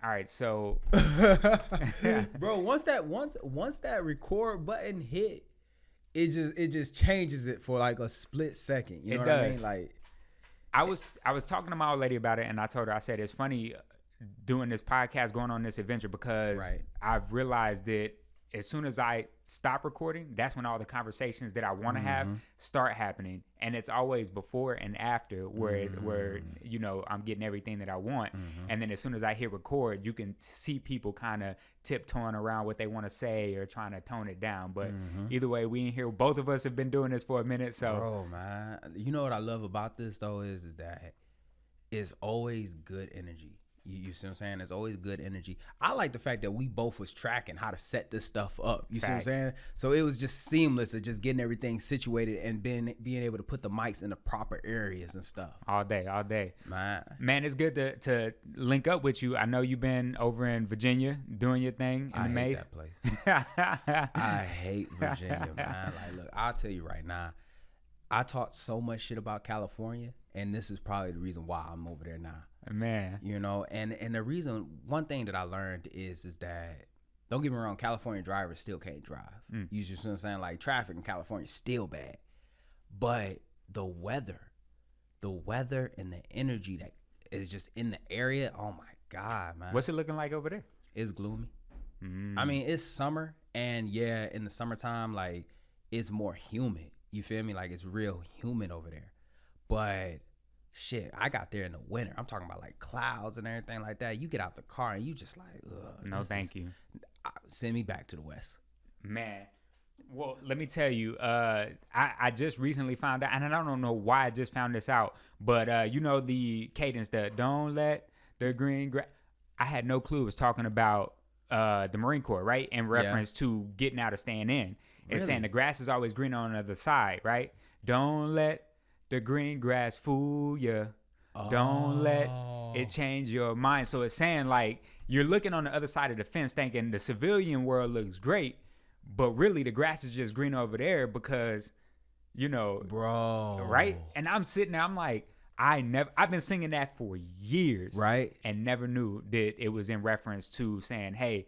All right, so Bro, once that record button hit, it just changes it for like a split second. You know what I mean? Like, I was talking to my old lady about it, and I told her, I said, it's funny doing this podcast, going on this adventure, because I've realized that as soon as I stop recording, that's when all the conversations that I want to have start happening. And it's always before and after where you know, I'm getting everything that I want. And then as soon as I hit record, you can see people kind of tiptoeing around what they want to say or trying to tone it down. But either way, we in here. Both of us have been doing this for a minute. So, bro, man, you know what I love about this though is that it's always good energy. You see what I'm saying? There's always good energy. I like the fact that we both was tracking how to set this stuff up. You see what I'm saying? So it was just seamless of just getting everything situated and being able to put the mics in the proper areas and stuff. All day. Man, it's good to link up with you. I know you've been over in Virginia doing your thing in the maze. That place. I hate Virginia, man. Like, look, I'll tell you right now, I talk so much shit about California, and this is probably the reason why I'm over there now. Man, you know, and the reason, one thing that I learned is that, don't get me wrong, California drivers still can't drive. You see what I'm saying? Like, traffic in California is still bad, but the weather and the energy that is just in the area, oh my God, man. What's it looking like over there? It's gloomy. I mean, it's summer, and yeah, in the summertime, like, it's more humid. You feel me? Like, it's real humid over there, but shit, I got there in the winter. I'm talking about like clouds and everything like that. You get out the car and you just like, ugh. No, thank you. Send me back to the West. Man, well, let me tell you, I just recently found out, and I don't know why I just found this out, but you know the cadence, the don't let the green grass. I had no clue it was talking about the Marine Corps, right? In reference to getting out or staying in. It's saying the grass is always greener on the other side, right? Don't let the green grass fool you. Don't let it change your mind. So it's saying, like, you're looking on the other side of the fence thinking the civilian world looks great, but really the grass is just green over there because, you know, bro, right? And I'm sitting there, I'm like, I've been singing that for years, right? And never knew that it was in reference to saying, hey,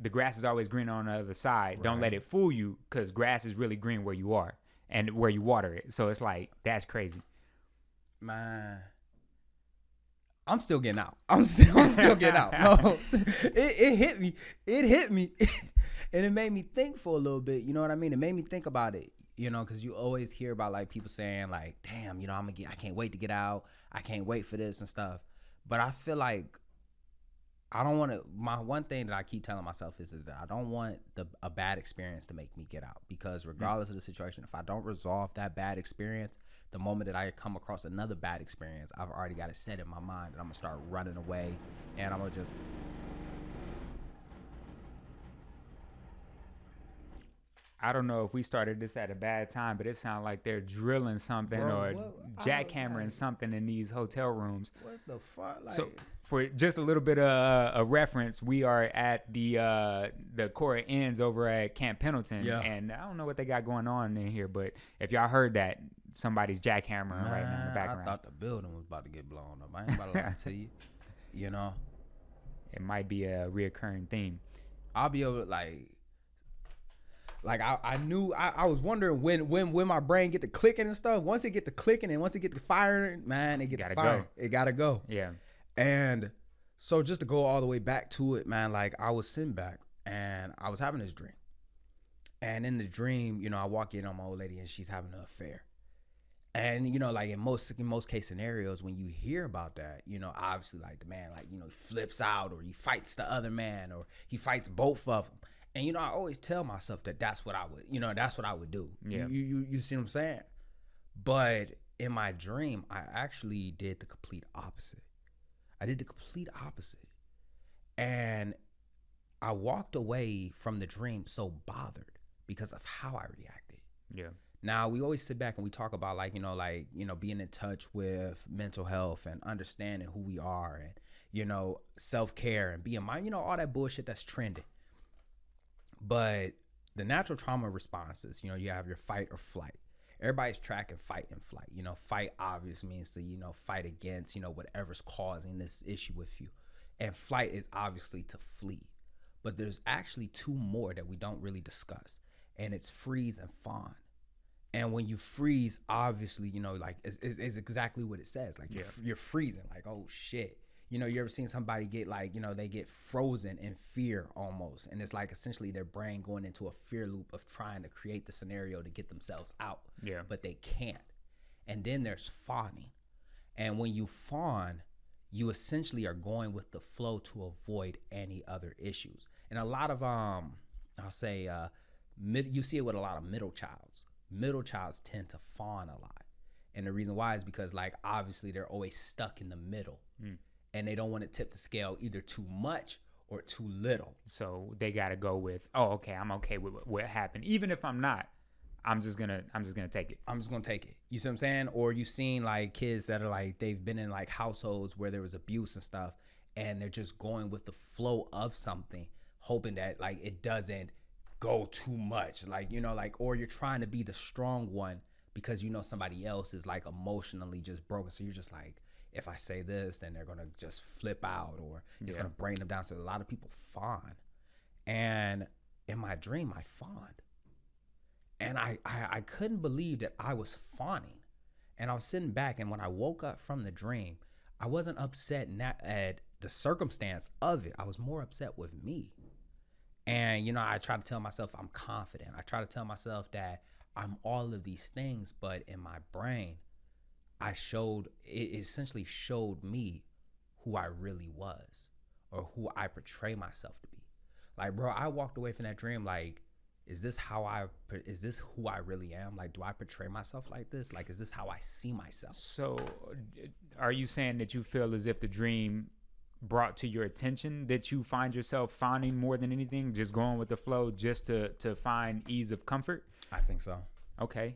the grass is always green on the other side. Right. Don't let it fool you, because grass is really green where you are and where you water it. So it's like, that's crazy. Man, I'm still getting out. I'm still getting out. No, it hit me. It hit me. And it made me think for a little bit. You know what I mean? It made me think about it, you know, because you always hear about like people saying like, damn, you know, I can't wait to get out. I can't wait for this and stuff. But I feel like I don't want to, my one thing that I keep telling myself is that I don't want a bad experience to make me get out, because regardless of the situation, if I don't resolve that bad experience, the moment that I come across another bad experience, I've already got it set in my mind and I'm going to start running away, and I'm going to just... I don't know if we started this at a bad time, but it sounds like they're drilling something or jackhammering something in these hotel rooms. What the fuck? Like, so for just a little bit of a reference, we are at the Cora Inns over at Camp Pendleton, and I don't know what they got going on in here, but if y'all heard that, somebody's jackhammering right now in the background. I thought the building was about to get blown up. I ain't about to lie to you. You know? It might be a reoccurring theme. I'll be able to, like I knew, I was wondering when my brain get to clicking and stuff. Once it get to clicking and once it get to firing, man, it get to firing. It gotta go. Yeah. And so just to go all the way back to it, man, like I was sitting back and I was having this dream. And in the dream, you know, I walk in on my old lady and she's having an affair. And, you know, like in most case scenarios, when you hear about that, you know, obviously like the man, like, you know, he flips out or he fights the other man or he fights both of them. And, you know, I always tell myself that that's what I would do. Yeah. You see what I'm saying? But in my dream, I actually did the complete opposite. And I walked away from the dream so bothered because of how I reacted. Yeah. Now, we always sit back and we talk about being in touch with mental health and understanding who we are and, you know, self-care and being mindful, you know, all that bullshit that's trending. But the natural trauma responses, you know, you have your fight or flight. Everybody's tracking fight and flight. You know, fight obviously means to, you know, fight against, you know, whatever's causing this issue with you. And flight is obviously to flee. But there's actually two more that we don't really discuss. And it's freeze and fawn. And when you freeze, obviously, you know, like it's exactly what it says. Like you're freezing, like, oh shit. You know, you ever seen somebody get like, you know, they get frozen in fear almost. And it's like essentially their brain going into a fear loop of trying to create the scenario to get themselves out. Yeah. But they can't. And then there's fawning. And when you fawn, you essentially are going with the flow to avoid any other issues. And a lot of, I'll say, you see it with a lot of middle childs. Middle childs tend to fawn a lot. And the reason why is because, like, obviously they're always stuck in the middle. And they don't want to tip the scale either too much or too little. So they got to go with, oh, okay, I'm okay with what happened. Even if I'm not, I'm just gonna take it. I'm just gonna take it. You see what I'm saying? Or you've seen like kids that are like, they've been in like households where there was abuse and stuff, and they're just going with the flow of something, hoping that like it doesn't go too much. Like, you know, like, or you're trying to be the strong one because you know somebody else is like emotionally just broken. So you're just like, if I say this, then they're gonna just flip out, or it's gonna bring them down. So a lot of people fawn. And in my dream, I fawned. And I couldn't believe that I was fawning. And I was sitting back, and when I woke up from the dream, I wasn't upset at the circumstance of it. I was more upset with me. And, you know, I try to tell myself I'm confident. I try to tell myself that I'm all of these things, but in my brain, it essentially showed me who I really was, or who I portray myself to be. Like, bro, I walked away from that dream like, is this who I really am? Like, do I portray myself like this? Like, is this how I see myself? So are you saying that you feel as if the dream brought to your attention that you find yourself fawning more than anything, just going with the flow just to find ease of comfort? I think so. Okay.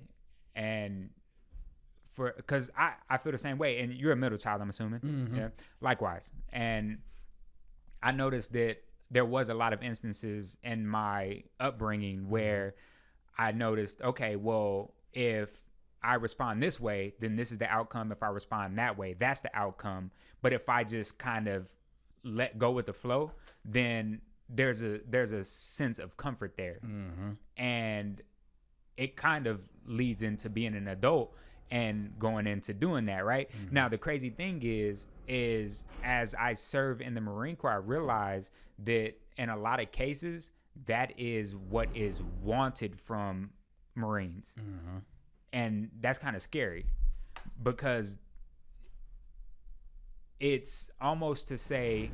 And because I feel the same way, and you're a middle child, I'm assuming. Mm-hmm. Yeah. Likewise. And I noticed that there was a lot of instances in my upbringing where I noticed, okay, well, if I respond this way, then this is the outcome. If I respond that way, that's the outcome. But if I just kind of let go with the flow, then there's a sense of comfort there. Mm-hmm. And it kind of leads into being an adult and going into doing that, right? Mm-hmm. Now, the crazy thing is as I serve in the Marine Corps, I realize that in a lot of cases, that is what is wanted from Marines. Mm-hmm. And that's kind of scary, because it's almost to say,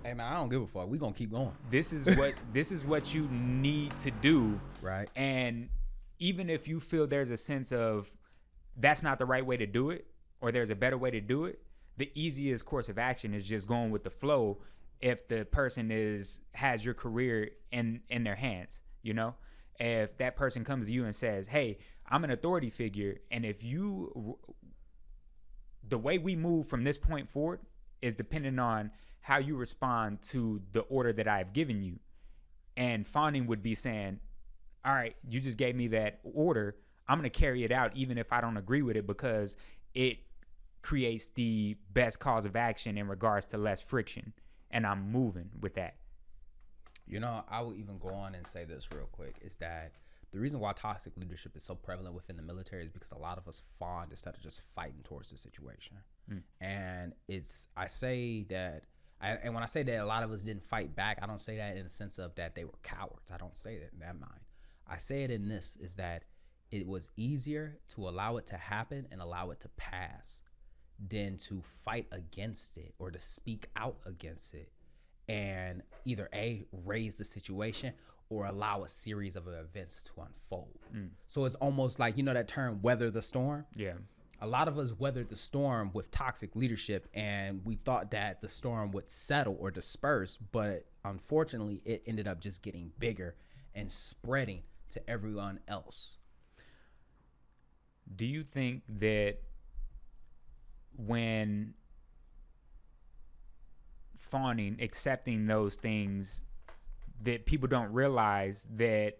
hey man, I don't give a fuck. We gonna keep going. This is what you need to do. Right. And even if you feel there's a sense of that's not the right way to do it, or there's a better way to do it, the easiest course of action is just going with the flow if the person has your career in their hands, you know? If that person comes to you and says, hey, I'm an authority figure, and if the way we move from this point forward is dependent on how you respond to the order that I've given you. And fawning would be saying, all right, you just gave me that order. I'm going to carry it out even if I don't agree with it, because it creates the best cause of action in regards to less friction. And I'm moving with that. You know, I will even go on and say this real quick, is that the reason why toxic leadership is so prevalent within the military is because a lot of us fawned instead of just fighting towards the situation. And I say that, and when I say that a lot of us didn't fight back, I don't say that in the sense of that they were cowards. I don't say that in that mind. I say it in this, is that it was easier to allow it to happen and allow it to pass than to fight against it or to speak out against it and either raise the situation or allow a series of events to unfold. So it's almost like, you know that term, weather the storm? Yeah. A lot of us weathered the storm with toxic leadership, and we thought that the storm would settle or disperse, but unfortunately it ended up just getting bigger and spreading to everyone else. Do you think that when fawning, accepting those things, that people don't realize that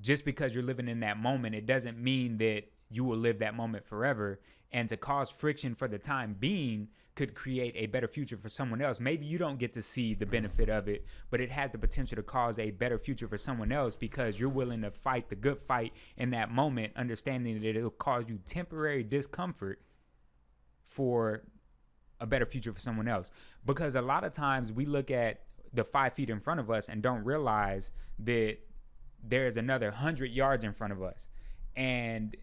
just because you're living in that moment, it doesn't mean that you will live that moment forever, and to cause friction for the time being could create a better future for someone else. Maybe you don't get to see the benefit of it, but it has the potential to cause a better future for someone else because you're willing to fight the good fight in that moment, understanding that it'll cause you temporary discomfort for a better future for someone else. Because a lot of times we look at the 5 feet in front of us and don't realize that there's another 100 yards in front of us. And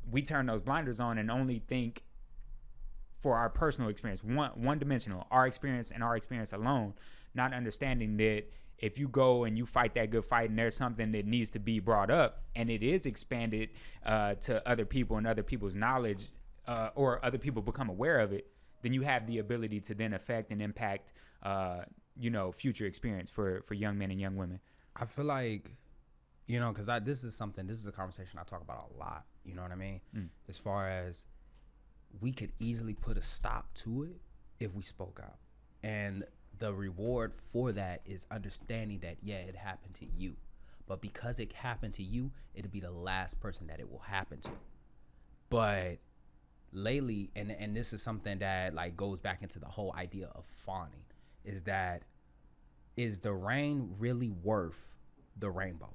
we turn those blinders on and only think for our personal experience, one dimensional, our experience and our experience alone, not understanding that if you go and you fight that good fight and there's something that needs to be brought up and it is expanded to other people and other people's knowledge or other people become aware of it, then you have the ability to then affect and impact, future experience for young men and young women. I feel like, because this is a conversation I talk about a lot. You know what I mean? As far as we could easily put a stop to it if we spoke out. And the reward for that is understanding that, yeah, it happened to you. But because it happened to you, it'll be the last person that it will happen to. But lately, and this is something that like goes back into the whole idea of fawning, is the rain really worth the rainbow?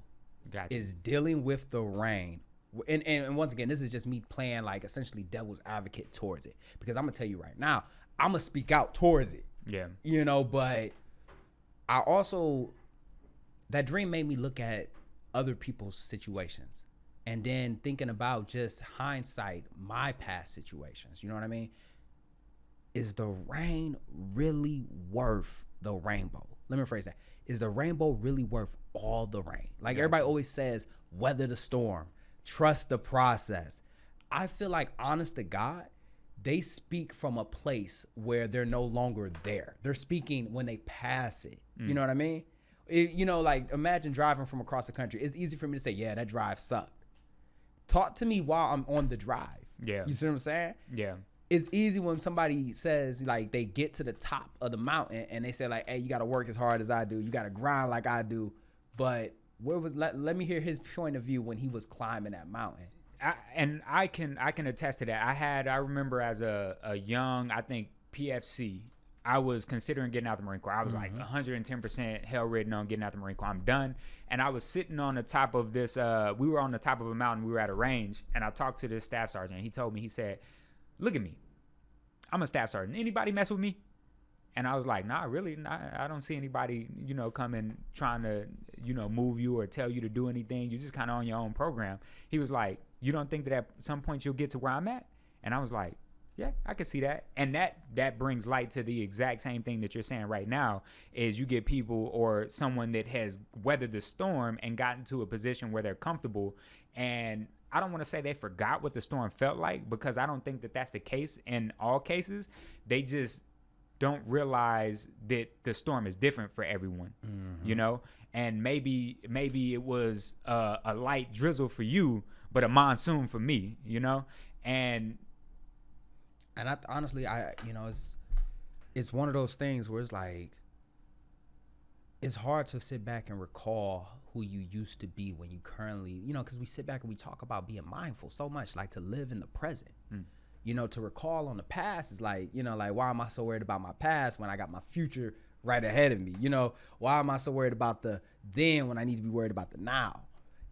Gotcha. Is dealing with the rain. And once again, this is just me playing like essentially devil's advocate towards it, because I'm gonna tell you right now, I'm gonna speak out towards it. Yeah. But I also, that dream made me look at other people's situations and then thinking about just hindsight, my past situations. You know what I mean? Is the rain really worth the rainbow? Let me rephrase that. Is the rainbow really worth all the rain? Like everybody always says, weather the storm. Trust the process. I feel like, honest to God, they speak from a place where they're no longer there. They're speaking when they pass it. You know what I mean? Like imagine driving from across the country. It's easy for me to say, yeah, that drive sucked. Talk to me while I'm on the drive. Yeah. You see what I'm saying? Yeah. It's easy when somebody says, like, they get to the top of the mountain and they say, like, hey, you got to work as hard as I do. You got to grind like I do. But let me hear his point of view when he was climbing that mountain. I can attest to that. I remember as a young, I think PFC, I was considering getting out the Marine Corps. I was like 110% hell-ridden on getting out the Marine Corps. I'm done. And I was sitting on the top of this, we were on the top of a mountain. We were at a range. And I talked to this staff sergeant. He told me, he said, look at me. I'm a staff sergeant. Anybody mess with me? And I was like, nah, really? Nah, I don't see anybody, coming trying to, move you or tell you to do anything. You're just kind of on your own program. He was like, you don't think that at some point you'll get to where I'm at? And I was like, yeah, I can see that. And that brings light to the exact same thing that you're saying right now, is you get people or someone that has weathered the storm and gotten to a position where they're comfortable. And I don't want to say they forgot what the storm felt like, because I don't think that that's the case in all cases. They just don't realize that the storm is different for everyone, and maybe it was a light drizzle for you, but a monsoon for me, and I honestly, it's one of those things where it's like, it's hard to sit back and recall who you used to be when you currently, because we sit back and we talk about being mindful so much, like to live in the present. To recall on the past is like, like, why am I so worried about my past when I got my future right ahead of me? Why am I so worried about the then when I need to be worried about the now?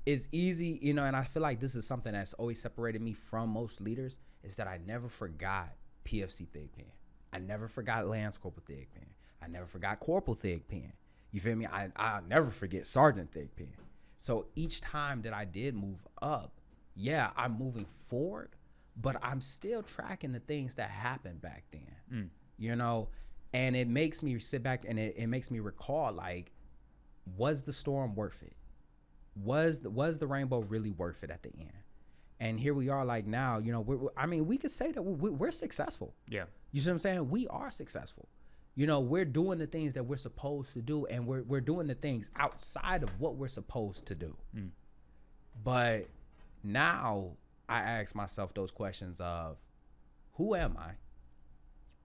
It's easy, and I feel like this is something that's always separated me from most leaders, is that I never forgot PFC Thig Pen. I never forgot Lance Corporal Thig Pen. I never forgot Corporal Thig Pen. You feel me? I'll never forget Sergeant Thig Pen. So each time that I did move up, yeah, I'm moving forward, but I'm still tracking the things that happened back then, and it makes me sit back and it makes me recall, like, was the storm worth it? Was the rainbow really worth it at the end? And here we are, like, now, we could say that we're successful. Yeah. You see what I'm saying? We are successful. We're doing the things that we're supposed to do, and we're doing the things outside of what we're supposed to do. But now I ask myself those questions of, who am I?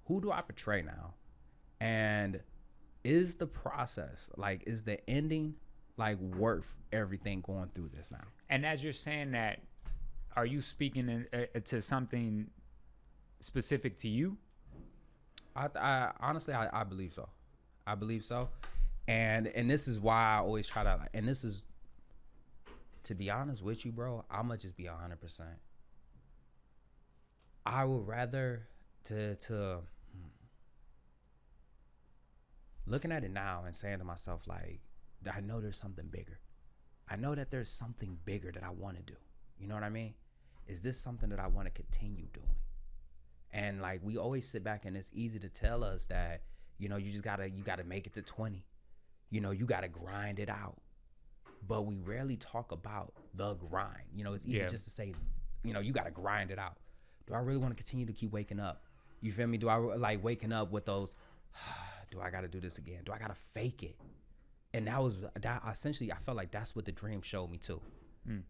Who do I portray now? And is the process, like, is the ending, like, worth everything going through this now? And as you're saying that, are you speaking to something specific to you? I honestly, I believe so. I believe so. And this is why I always try to, and this is, to be honest with you, bro, I'm going to just be 100%. I would rather to looking at it now and saying to myself, like, I know there's something bigger. I know that there's something bigger that I want to do. You know what I mean? Is this something that I want to continue doing? And like, we always sit back and it's easy to tell us that, you know, you gotta make it to 20. You know, you gotta grind it out. But we rarely talk about the grind. You know, it's easy just to say, you know, you gotta grind it out. Do I really want to continue to keep waking up? You feel me? Do I like waking up with those, do I gotta do this again? Do I gotta fake it? And that essentially, I felt like that's what the dream showed me too.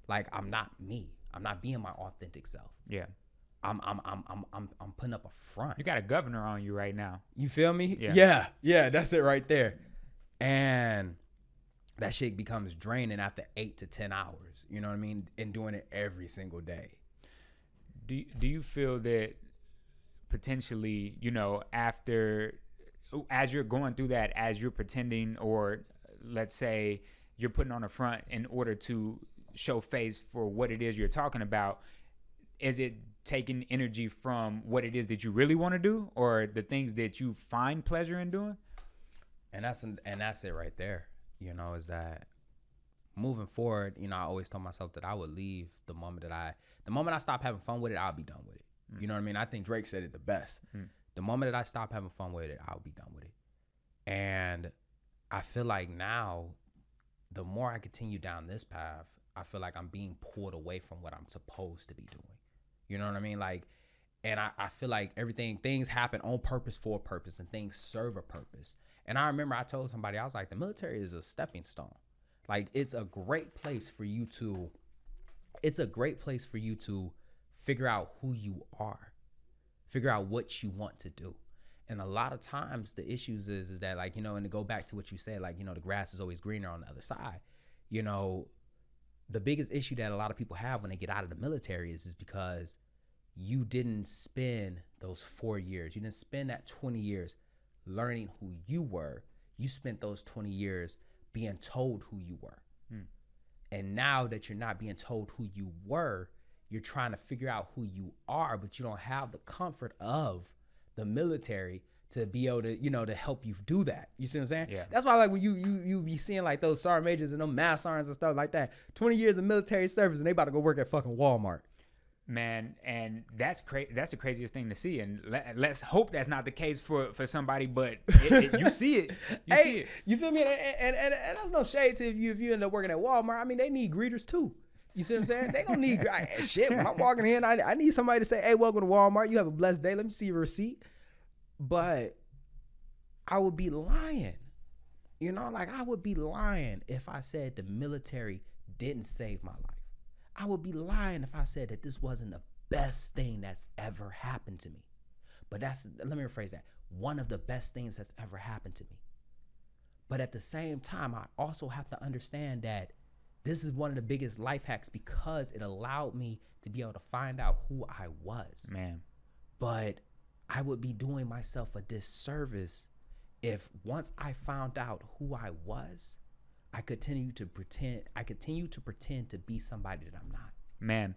Like, I'm not me. I'm not being my authentic self. Yeah. I'm putting up a front. You got a governor on you right now. You feel me? Yeah. Yeah, that's it right there. And that shit becomes draining after 8 to 10 hours. You know what I mean? And doing it every single day. Do you feel that potentially, you know, as you're going through that, as you're pretending, or let's say you're putting on a front in order to show face for what it is you're talking about, is it taking energy from what it is that you really want to do, or the things that you find pleasure in doing? And that's it right there. You know, is that moving forward, you know, I always told myself that I would leave the moment I stop having fun with it, I'll be done with it. You know what I mean? I think Drake said it the best. The moment that I stop having fun with it, I'll be done with it. And I feel like now, the more I continue down this path, I feel like I'm being pulled away from what I'm supposed to be doing. You know what I mean? Like, and I feel like things happen on purpose for a purpose, and things serve a purpose. And I remember I told somebody, I was like, the military is a stepping stone. Like, it's a great place for you to figure out who you are, figure out what you want to do. And a lot of times the issues is that, like, you know, and to go back to what you said, like, you know, the grass is always greener on the other side. You know, the biggest issue that a lot of people have when they get out of the military is because you didn't spend those 4 years. You didn't spend that 20 years learning who you were. You spent those 20 years being told who you were. And now that you're not being told who you were, you're trying to figure out who you are, but you don't have the comfort of the military to be able to, you know, to help you do that. You see what I'm saying? Yeah. That's why, like, when you be seeing like those sergeant majors and them mass sergeants and stuff like that, 20 years of military service and they about to go work at fucking Walmart. Man, and that's that's the craziest thing to see, and let's hope that's not the case for somebody, but you see it. You see it. You feel me? And that's no shade to if you end up working at Walmart. I mean, they need greeters too. You see what I'm saying? They gonna need shit. When I'm walking in, I need somebody to say, "Hey, welcome to Walmart. You have a blessed day. Let me see your receipt." But I would be lying. You know, like, I would be lying if I said the military didn't save my life. I would be lying if I said that this wasn't the best thing that's ever happened to me. But let me rephrase that. One of the best things that's ever happened to me. But at the same time, I also have to understand that this is one of the biggest life hacks because it allowed me to be able to find out who I was. Man. But I would be doing myself a disservice if once I found out who I was, I continue to pretend to be somebody that I'm not. Man.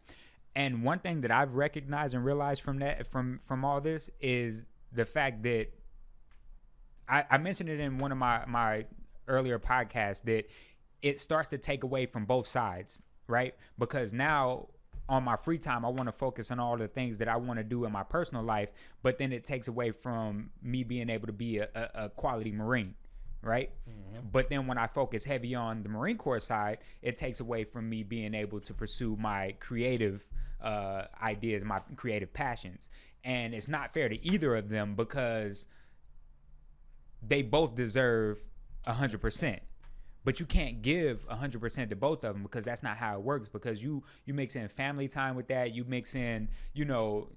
And one thing that I've recognized and realized from all this is the fact that I mentioned it in one of my earlier podcasts, that it starts to take away from both sides, right? Because now on my free time, I want to focus on all the things that I want to do in my personal life, but then it takes away from me being able to be a quality Marine. Right? Mm-hmm. But then when I focus heavy on the Marine Corps side, it takes away from me being able to pursue my creative ideas, my creative passions. And it's not fair to either of them because they both deserve 100%. But you can't give 100% to both of them because that's not how it works, because you mix in family time with that. You mix in, you know,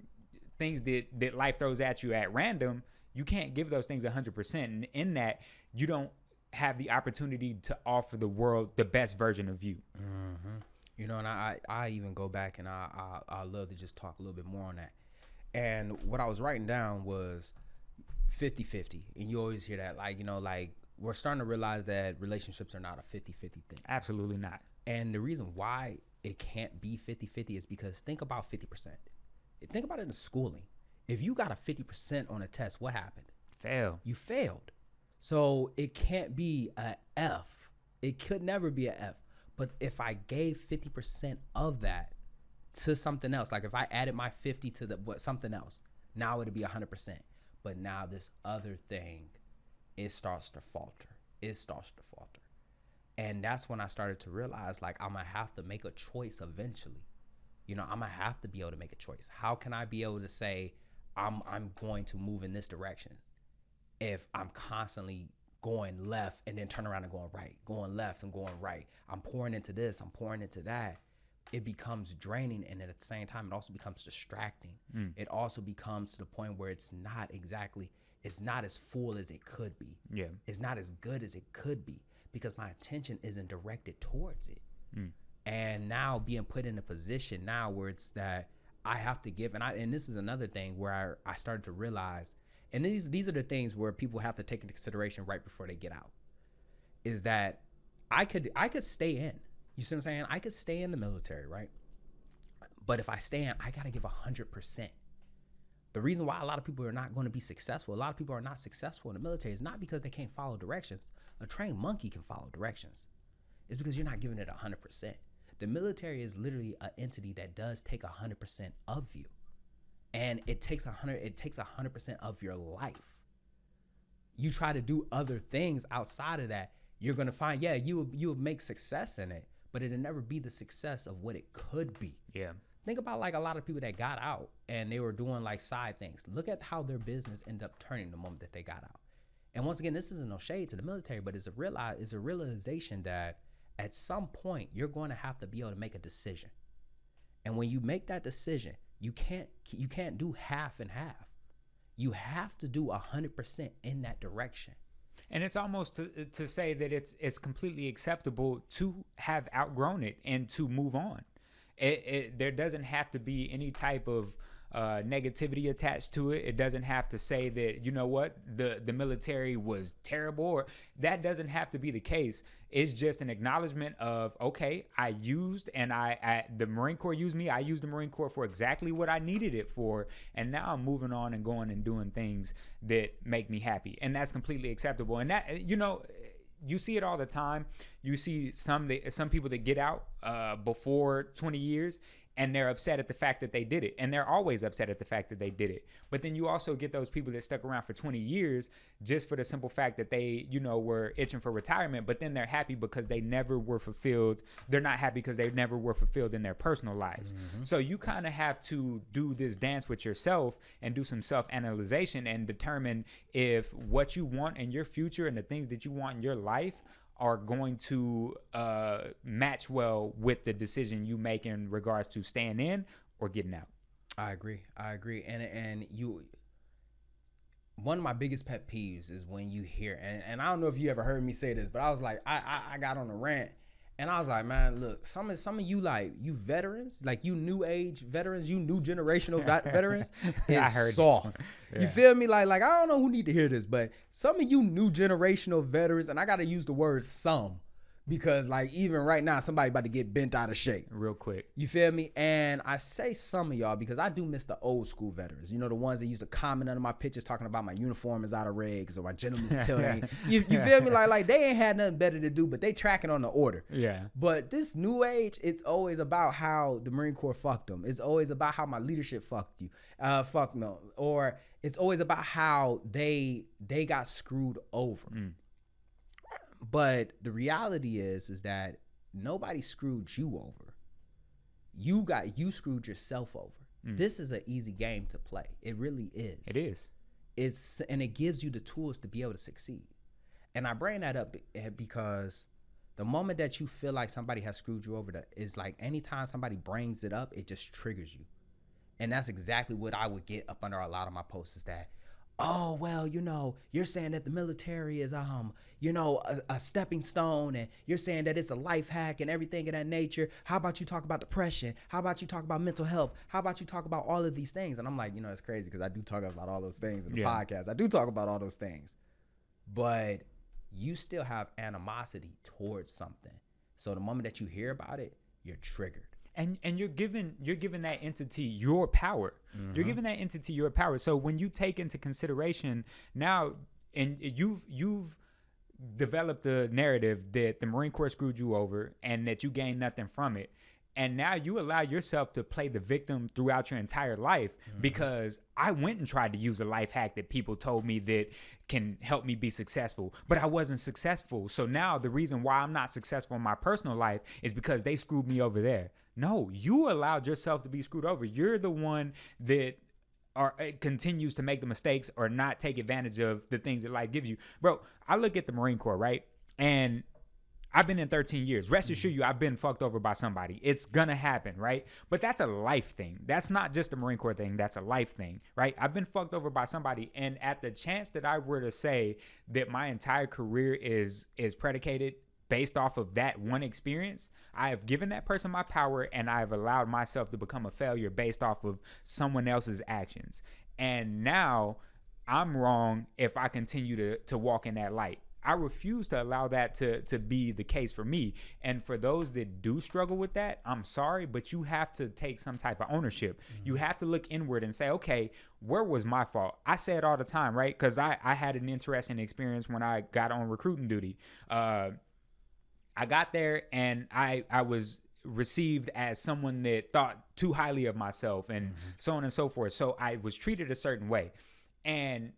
things that life throws at you at random. You can't give those things 100%. And in that, you don't have the opportunity to offer the world the best version of you. Mm-hmm. You know, and I even go back and I love to just talk a little bit more on that. And what I was writing down was 50-50. And you always hear that, like, you know, like we're starting to realize that relationships are not a 50-50 thing. Absolutely not. And the reason why it can't be 50-50 is because think about 50%. Think about it in schooling. If you got a 50% on a test, what happened? Fail. You failed. So it can't be a F. It could never be a F. But if I gave 50% of that to something else, like if I added my 50 to something else, now it'd be 100%. But now this other thing, it starts to falter. And that's when I started to realize, like, I'm gonna have to make a choice eventually. You know, I'm gonna have to be able to make a choice. How can I be able to say I'm going to move in this direction if I'm constantly going left and then turn around and going right, going left and going right? I'm pouring into this, I'm pouring into that. It becomes draining, and at the same time, it also becomes distracting. It also becomes to the point where it's not as full as it could be. Yeah. It's not as good as it could be because my attention isn't directed towards it. And now being put in a position now where it's that I have to give, and this is another thing where I started to realize, and these are the things where people have to take into consideration right before they get out, is that I could stay in. You see what I'm saying? I could stay in the military, right? But if I stay in, I got to give 100%. The reason why a lot of people are not going to be successful, a lot of people are not successful in the military, is not because they can't follow directions. A trained monkey can follow directions. It's because you're not giving it 100%. The military is literally an entity that does take 100% of you. And it takes 100% of your life. You try to do other things outside of that, you're going to find, you will make success in it, but it'll never be the success of what it could be. Yeah. Think about like a lot of people that got out and they were doing like side things. Look at how their business ended up turning the moment that they got out. And once again, this isn't no shade to the military, but it's a realization that at some point you're going to have to be able to make a decision. And when you make that decision, you can't do half and half. You have to do 100% in that direction. And it's almost to say that it's completely acceptable to have outgrown it and to move on. There doesn't have to be any type of negativity attached to it. It doesn't have to say that, you know what, the military was terrible, or that doesn't have to be the case. It's just an acknowledgement of, okay, I used and the Marine Corps used me. I used the Marine Corps for exactly what I needed it for. And now I'm moving on and going and doing things that make me happy. And that's completely acceptable. And that, you know, you see it all the time. You see some people that get out before 20 years and they're upset at the fact that they did it. And they're always upset at the fact that they did it. But then you also get those people that stuck around for 20 years just for the simple fact that they, you know, were itching for retirement, but then they're happy because they never were fulfilled. They're not happy because they never were fulfilled in their personal lives. Mm-hmm. So you kind of have to do this dance with yourself and do some self-analyzation and determine if what you want in your future and the things that you want in your life are going to match well with the decision you make in regards to staying in or getting out. I agree. And you, one of my biggest pet peeves is when you hear, and I don't know if you ever heard me say this, but I was like, I got on a rant and I was like, man, look, some of you, like, you veterans, like you new age veterans, you new generational veterans, it's soft. Yeah. You feel me? Like I don't know who need to hear this, but some of you new generational veterans, and I got to use the word some, because like even right now, somebody about to get bent out of shape real quick. You feel me? And I say some of y'all because I do miss the old school veterans. You know, the ones that used to comment under my pictures talking about my uniform is out of regs or my gentleman's tail ain't. You feel me? Like they ain't had nothing better to do, but they tracking on the order. Yeah. But this new age, it's always about how the Marine Corps fucked them. It's always about how my leadership fucked you. Fuck no. Or it's always about how they got screwed over. Mm. But the reality is that nobody screwed you over. You screwed yourself over. Mm. This is an easy game to play. It really is. It is. And it gives you the tools to be able to succeed. And I bring that up because the moment that you feel like somebody has screwed you over, is like anytime somebody brings it up, it just triggers you. And that's exactly what I would get up under a lot of my posts, is that, oh, well, you're saying that the military is, a stepping stone, and you're saying that it's a life hack and everything of that nature. How about you talk about depression? How about you talk about mental health? How about you talk about all of these things? And I'm like, it's crazy because I do talk about all those things in the podcast. I do talk about all those things, but you still have animosity towards something. So the moment that you hear about it, you're triggered. And you're giving that entity your power. Mm-hmm. You're giving that entity your power. So when you take into consideration now, and you've developed the narrative that the Marine Corps screwed you over and that you gained nothing from it. And now you allow yourself to play the victim throughout your entire life, because I went and tried to use a life hack that people told me that can help me be successful, but I wasn't successful. So now the reason why I'm not successful in my personal life is because they screwed me over there. No, you allowed yourself to be screwed over. You're the one that continues to make the mistakes or not take advantage of the things that life gives you. Bro, I look at the Marine Corps, right? And I've been in 13 years. Rest assured you, I've been fucked over by somebody. It's gonna happen, right? But that's a life thing. That's not just a Marine Corps thing. That's a life thing, right? I've been fucked over by somebody, and at the chance that I were to say that my entire career is predicated based off of that one experience, I have given that person my power, and I have allowed myself to become a failure based off of someone else's actions. And now I'm wrong if I continue to walk in that light. I refuse to allow that to be the case for me. And for those that do struggle with that, I'm sorry, but you have to take some type of ownership. Mm-hmm. You have to look inward and say, okay, where was my fault? I say it all the time, right? Because I had an interesting experience when I got on recruiting duty. I got there and I was received as someone that thought too highly of myself and so on and so forth. So I was treated a certain way. And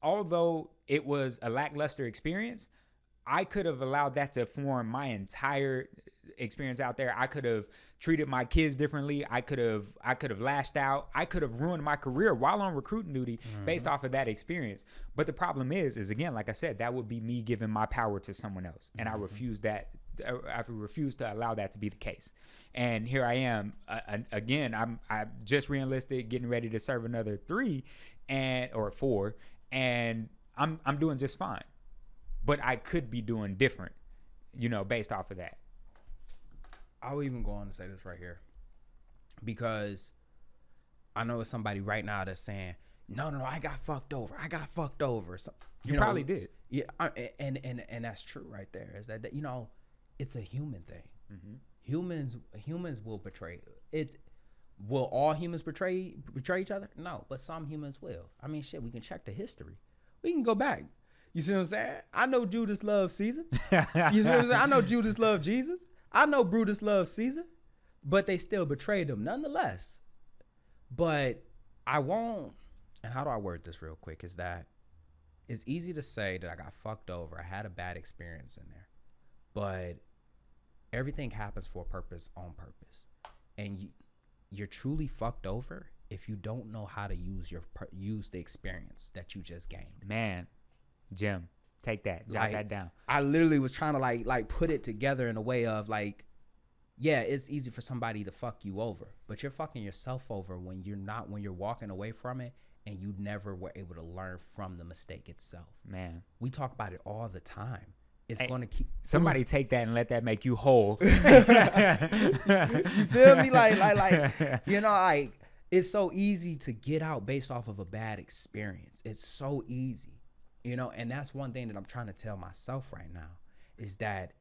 although it was a lackluster experience, I could have allowed that to form my entire experience out there. I could have treated my kids differently. I could have lashed out. I could have ruined my career while on recruiting duty based off of that experience. But the problem is again, like I said, that would be me giving my power to someone else. And I refuse that. I refuse to allow that to be the case. And here I am again. I'm just re-enlisted, getting ready to serve another 3 or 4, and I'm doing just fine. But I could be doing different, based off of that. I'll even go on to say this right here, because I know it's somebody right now that's saying, no, I got fucked over. So, you probably did. Yeah, and that's true right there. Is that it's a human thing. Mm-hmm. Humans will betray. Will all humans betray each other? No, but some humans will. I mean, shit, we can check the history. We can go back. You see what I'm saying? I know Judas loved Caesar. You see what I'm saying? I know Judas loved Jesus. I know Brutus loved Caesar, but they still betrayed him nonetheless. But I won't, and how do I word this real quick, is that it's easy to say that I got fucked over. I had a bad experience in there. But everything happens for a purpose, on purpose. And you're truly fucked over if you don't know how to use the experience that you just gained. Man, Jim, take that. Jot that down. I literally was trying to like put it together in a way of yeah, it's easy for somebody to fuck you over, but you're fucking yourself over when you're walking away from it and you never were able to learn from the mistake itself. Man, we talk about it all the time. It's going to keep somebody take that and let that make you whole. You feel me? Like it's so easy to get out based off of a bad experience. It's so easy, and that's one thing that I'm trying to tell myself right now is that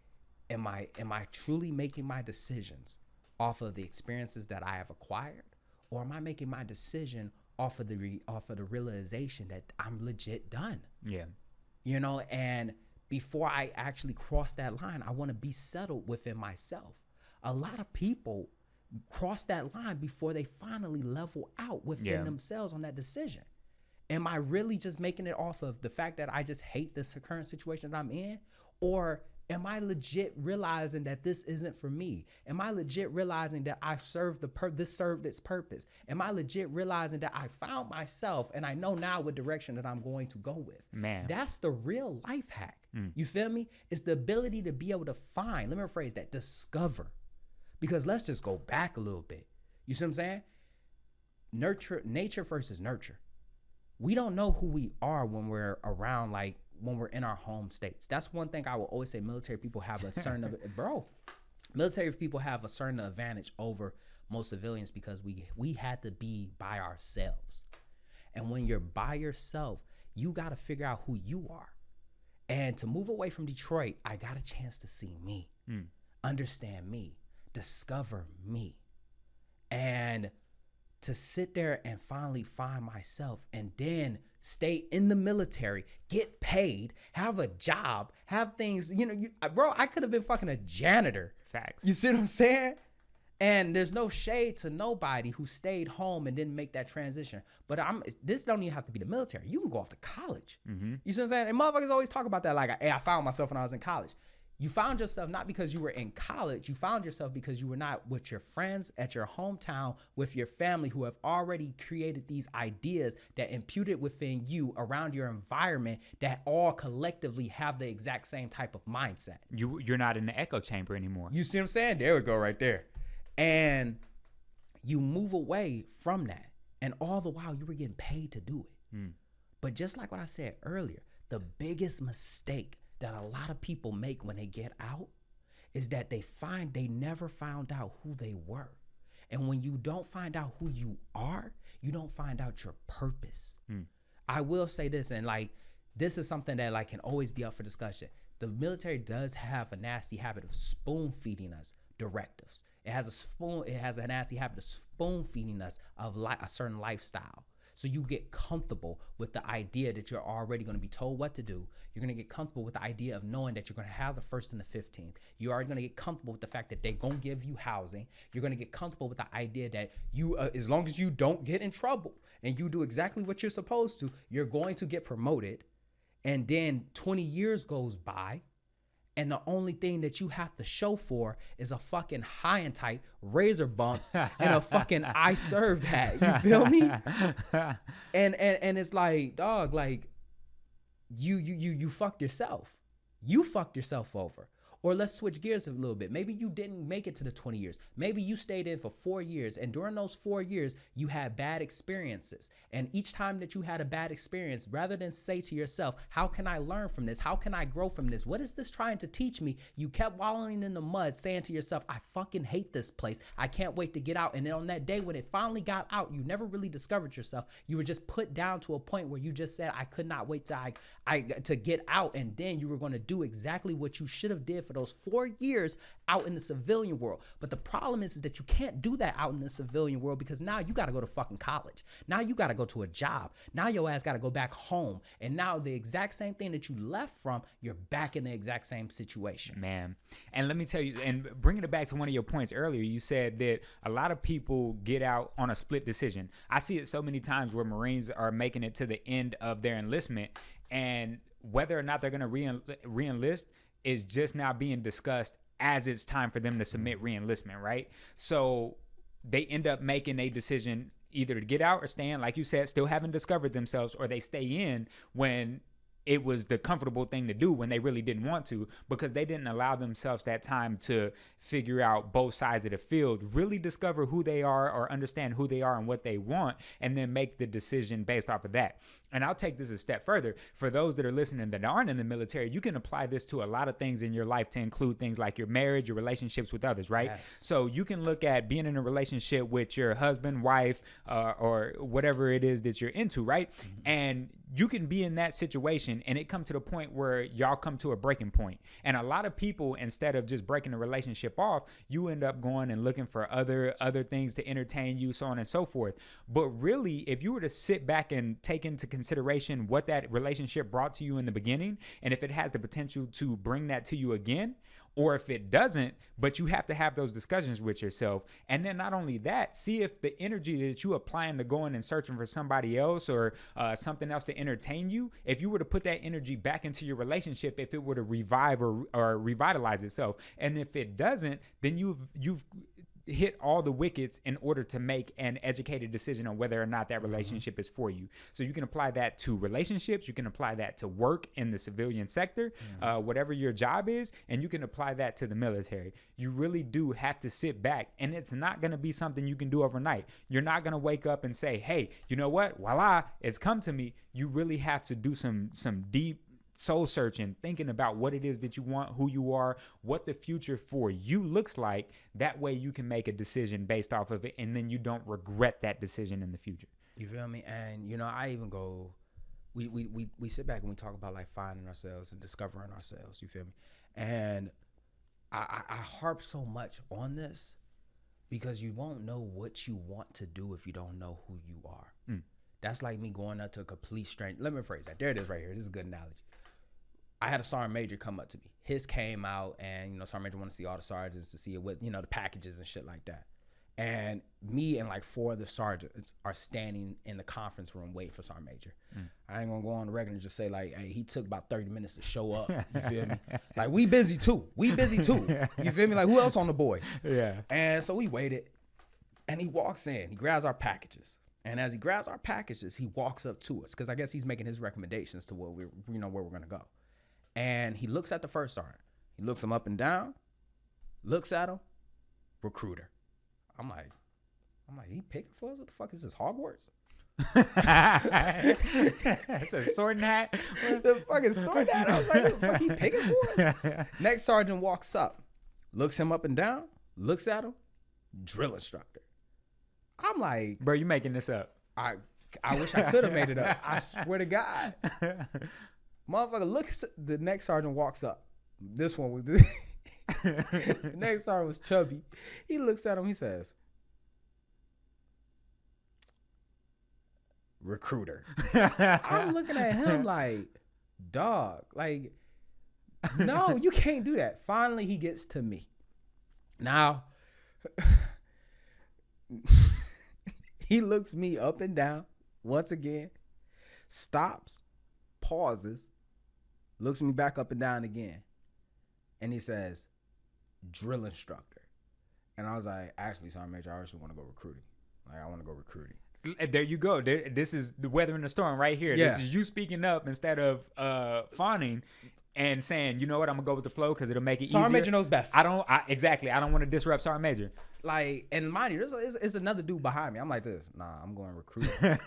am I truly making my decisions off of the experiences that I have acquired, or am I making my decision off of the realization that I'm legit done? Yeah. And before I actually cross that line, I want to be settled within myself. A lot of people cross that line before they finally level out within themselves on that decision. Am I really just making it off of the fact that I just hate this current situation that I'm in? Or am I legit realizing that this isn't for me? Am I legit realizing that I've served this served its purpose? Am I legit realizing that I found myself and I know now what direction that I'm going to go with? Man, that's the real life hack. You feel me? It's the ability to be able to find, let me rephrase that, discover. Because let's just go back a little bit. You see what I'm saying? Nature versus nurture. we don't know who we are when we're around, like when we're in our home states. That's one thing I will always say. Military people have a certain military people have a certain advantage over most civilians because we had to be by ourselves. And when you're by yourself, you got to figure out who you are. And to move away from Detroit, I got a chance to see me, understand me, discover me, and to sit there and finally find myself, and then stay in the military, get paid, have a job, have things, bro, I could have been fucking a janitor. Facts. You see what I'm saying? And there's no shade to nobody who stayed home and didn't make that transition. But this don't even have to be the military. You can go off to college. You see what I'm saying? And motherfuckers always talk about that like, hey, I found myself when I was in college. You found yourself not because you were in college. You found yourself because you were not with your friends at your hometown, with your family who have already created these ideas that imputed within you around your environment that all collectively have the exact same type of mindset. You're not in the echo chamber anymore. You see what I'm saying? There we go right there. And you move away from that. And all the while you were getting paid to do it. But just like what I said earlier, the biggest mistake that a lot of people make when they get out is that they never found out who they were. And when you don't find out who you are, you don't find out your purpose. I will say this, and like, this is something that like can always be up for discussion. The military does have a nasty habit of spoon feeding us directives. It has a nasty habit of spoon feeding us of a certain lifestyle. So you get comfortable with the idea that you're already going to be told what to do. You're going to get comfortable with the idea of knowing that you're going to have the 1st and the 15th. You're already going to get comfortable with the fact that they're going to give you housing. You're going to get comfortable with the idea that you, as long as you don't get in trouble and you do exactly what you're supposed to, you're going to get promoted. And then 20 years goes by, and the only thing that you have to show for is a fucking high and tight, razor bumps, and a fucking I served hat. You feel me? And it's like, dog, like you fucked yourself. You fucked yourself over. Or let's switch gears a little bit. Maybe you didn't make it to the 20 years. Maybe you stayed in for 4 years, and during those 4 years, you had bad experiences. And each time that you had a bad experience, rather than say to yourself, how can I learn from this? How can I grow from this? What is this trying to teach me? You kept wallowing in the mud, saying to yourself, I fucking hate this place. I can't wait to get out. And then on that day when it finally got out, you never really discovered yourself. You were just put down to a point where you just said, I could not wait to get out. And then you were going to do exactly what you should have did for those 4 years out in the civilian world. But the problem is that you can't do that out in the civilian world because now you got to go to fucking college. Now you got to go to a job. Now your ass got to go back home. And now the exact same thing that you left from, you're back in the exact same situation. Man. And let me tell you, and bringing it back to one of your points earlier, you said that a lot of people get out on a split decision. I see it so many times where Marines are making it to the end of their enlistment, and whether or not they're going to re-enlist is just now being discussed as it's time for them to submit re-enlistment, right? So they end up making a decision either to get out or stay in, like you said, still haven't discovered themselves, or they stay in when it was the comfortable thing to do when they really didn't want to, because they didn't allow themselves that time to figure out both sides of the field, really discover who they are or understand who they are and what they want, and then make the decision based off of that. And I'll take this a step further. For those that are listening that aren't in the military, you can apply this to a lot of things in your life, to include things like your marriage, your relationships with others, right? Yes. So you can look at being in a relationship with your husband, wife, or whatever it is that you're into, right? Mm-hmm. And you can be in that situation and it come to the point where y'all come to a breaking point. And a lot of people, instead of just breaking the relationship off, you end up going and looking for other things to entertain you, so on and so forth. But really, if you were to sit back and take into consideration what that relationship brought to you in the beginning, and if it has the potential to bring that to you again, or if it doesn't, but you have to have those discussions with yourself. And then not only that, see if the energy that you applying to going and searching for somebody else or something else to entertain you, if you were to put that energy back into your relationship, if it were to revive or revitalize itself. And if it doesn't, then you've hit all the wickets in order to make an educated decision on whether or not that relationship is for you. So you can apply that to relationships. You can apply that to work in the civilian sector, whatever your job is, and you can apply that to the military. You really do have to sit back, and it's not going to be something you can do overnight. You're not going to wake up and say, hey, you know what? Voila, it's come to me. You really have to do some deep soul searching, thinking about what it is that you want, who you are, what the future for you looks like. That way you can make a decision based off of it, and then you don't regret that decision in the future. You feel me? And, you know, I even go, we sit back and we talk about like finding ourselves and discovering ourselves. You feel me? And I harp so much on this because you won't know what you want to do if you don't know who you are. That's like me going up to a complete stranger. Let me rephrase that. There it is right here. This is a good analogy. I had a sergeant major come up to me. His came out, and, you know, sergeant major wanted to see all the sergeants to see it with, you know, the packages and shit like that. And me and like 4 other sergeants are standing in the conference room waiting for sergeant major. I ain't gonna go on the record and just say like, hey, he took about 30 minutes to show up. You feel me? Like, we busy too. You feel me? Like, who else on the boys? Yeah. And so we waited, and he walks in. He grabs our packages. And as he grabs our packages, he walks up to us because I guess he's making his recommendations to where we're gonna go. And he looks at the first sergeant. He looks him up and down, looks at him, recruiter. I'm like, he picking for us? What the fuck is this, Hogwarts? It's a sword hat. The fucking sword hat. I was like, what the fuck he picking for us? Next sergeant walks up, looks him up and down, looks at him, drill instructor. I'm like, bro, you making this up? I wish I could have made it up. I swear to God. Motherfucker looks, the next sergeant walks up. This one was, the next sergeant was chubby. He looks at him, he says, recruiter. I'm looking at him like, dog, like, no, you can't do that. Finally, he gets to me. Now, he looks me up and down once again, stops, pauses, looks me back up and down again, and he says, drill instructor. And I was like, actually, Sergeant Major, I actually want to go recruiting. Like, I want to go recruiting. There you go. This is the weather in the storm right here. Yeah. This is you speaking up instead of fawning and saying, you know what, I'm going to go with the flow because it'll make it Sergeant easier. Major knows best. Exactly. I don't want to disrupt Sergeant Major. Like, and mind you, there's another dude behind me. I'm like this. Nah, I'm going recruiting.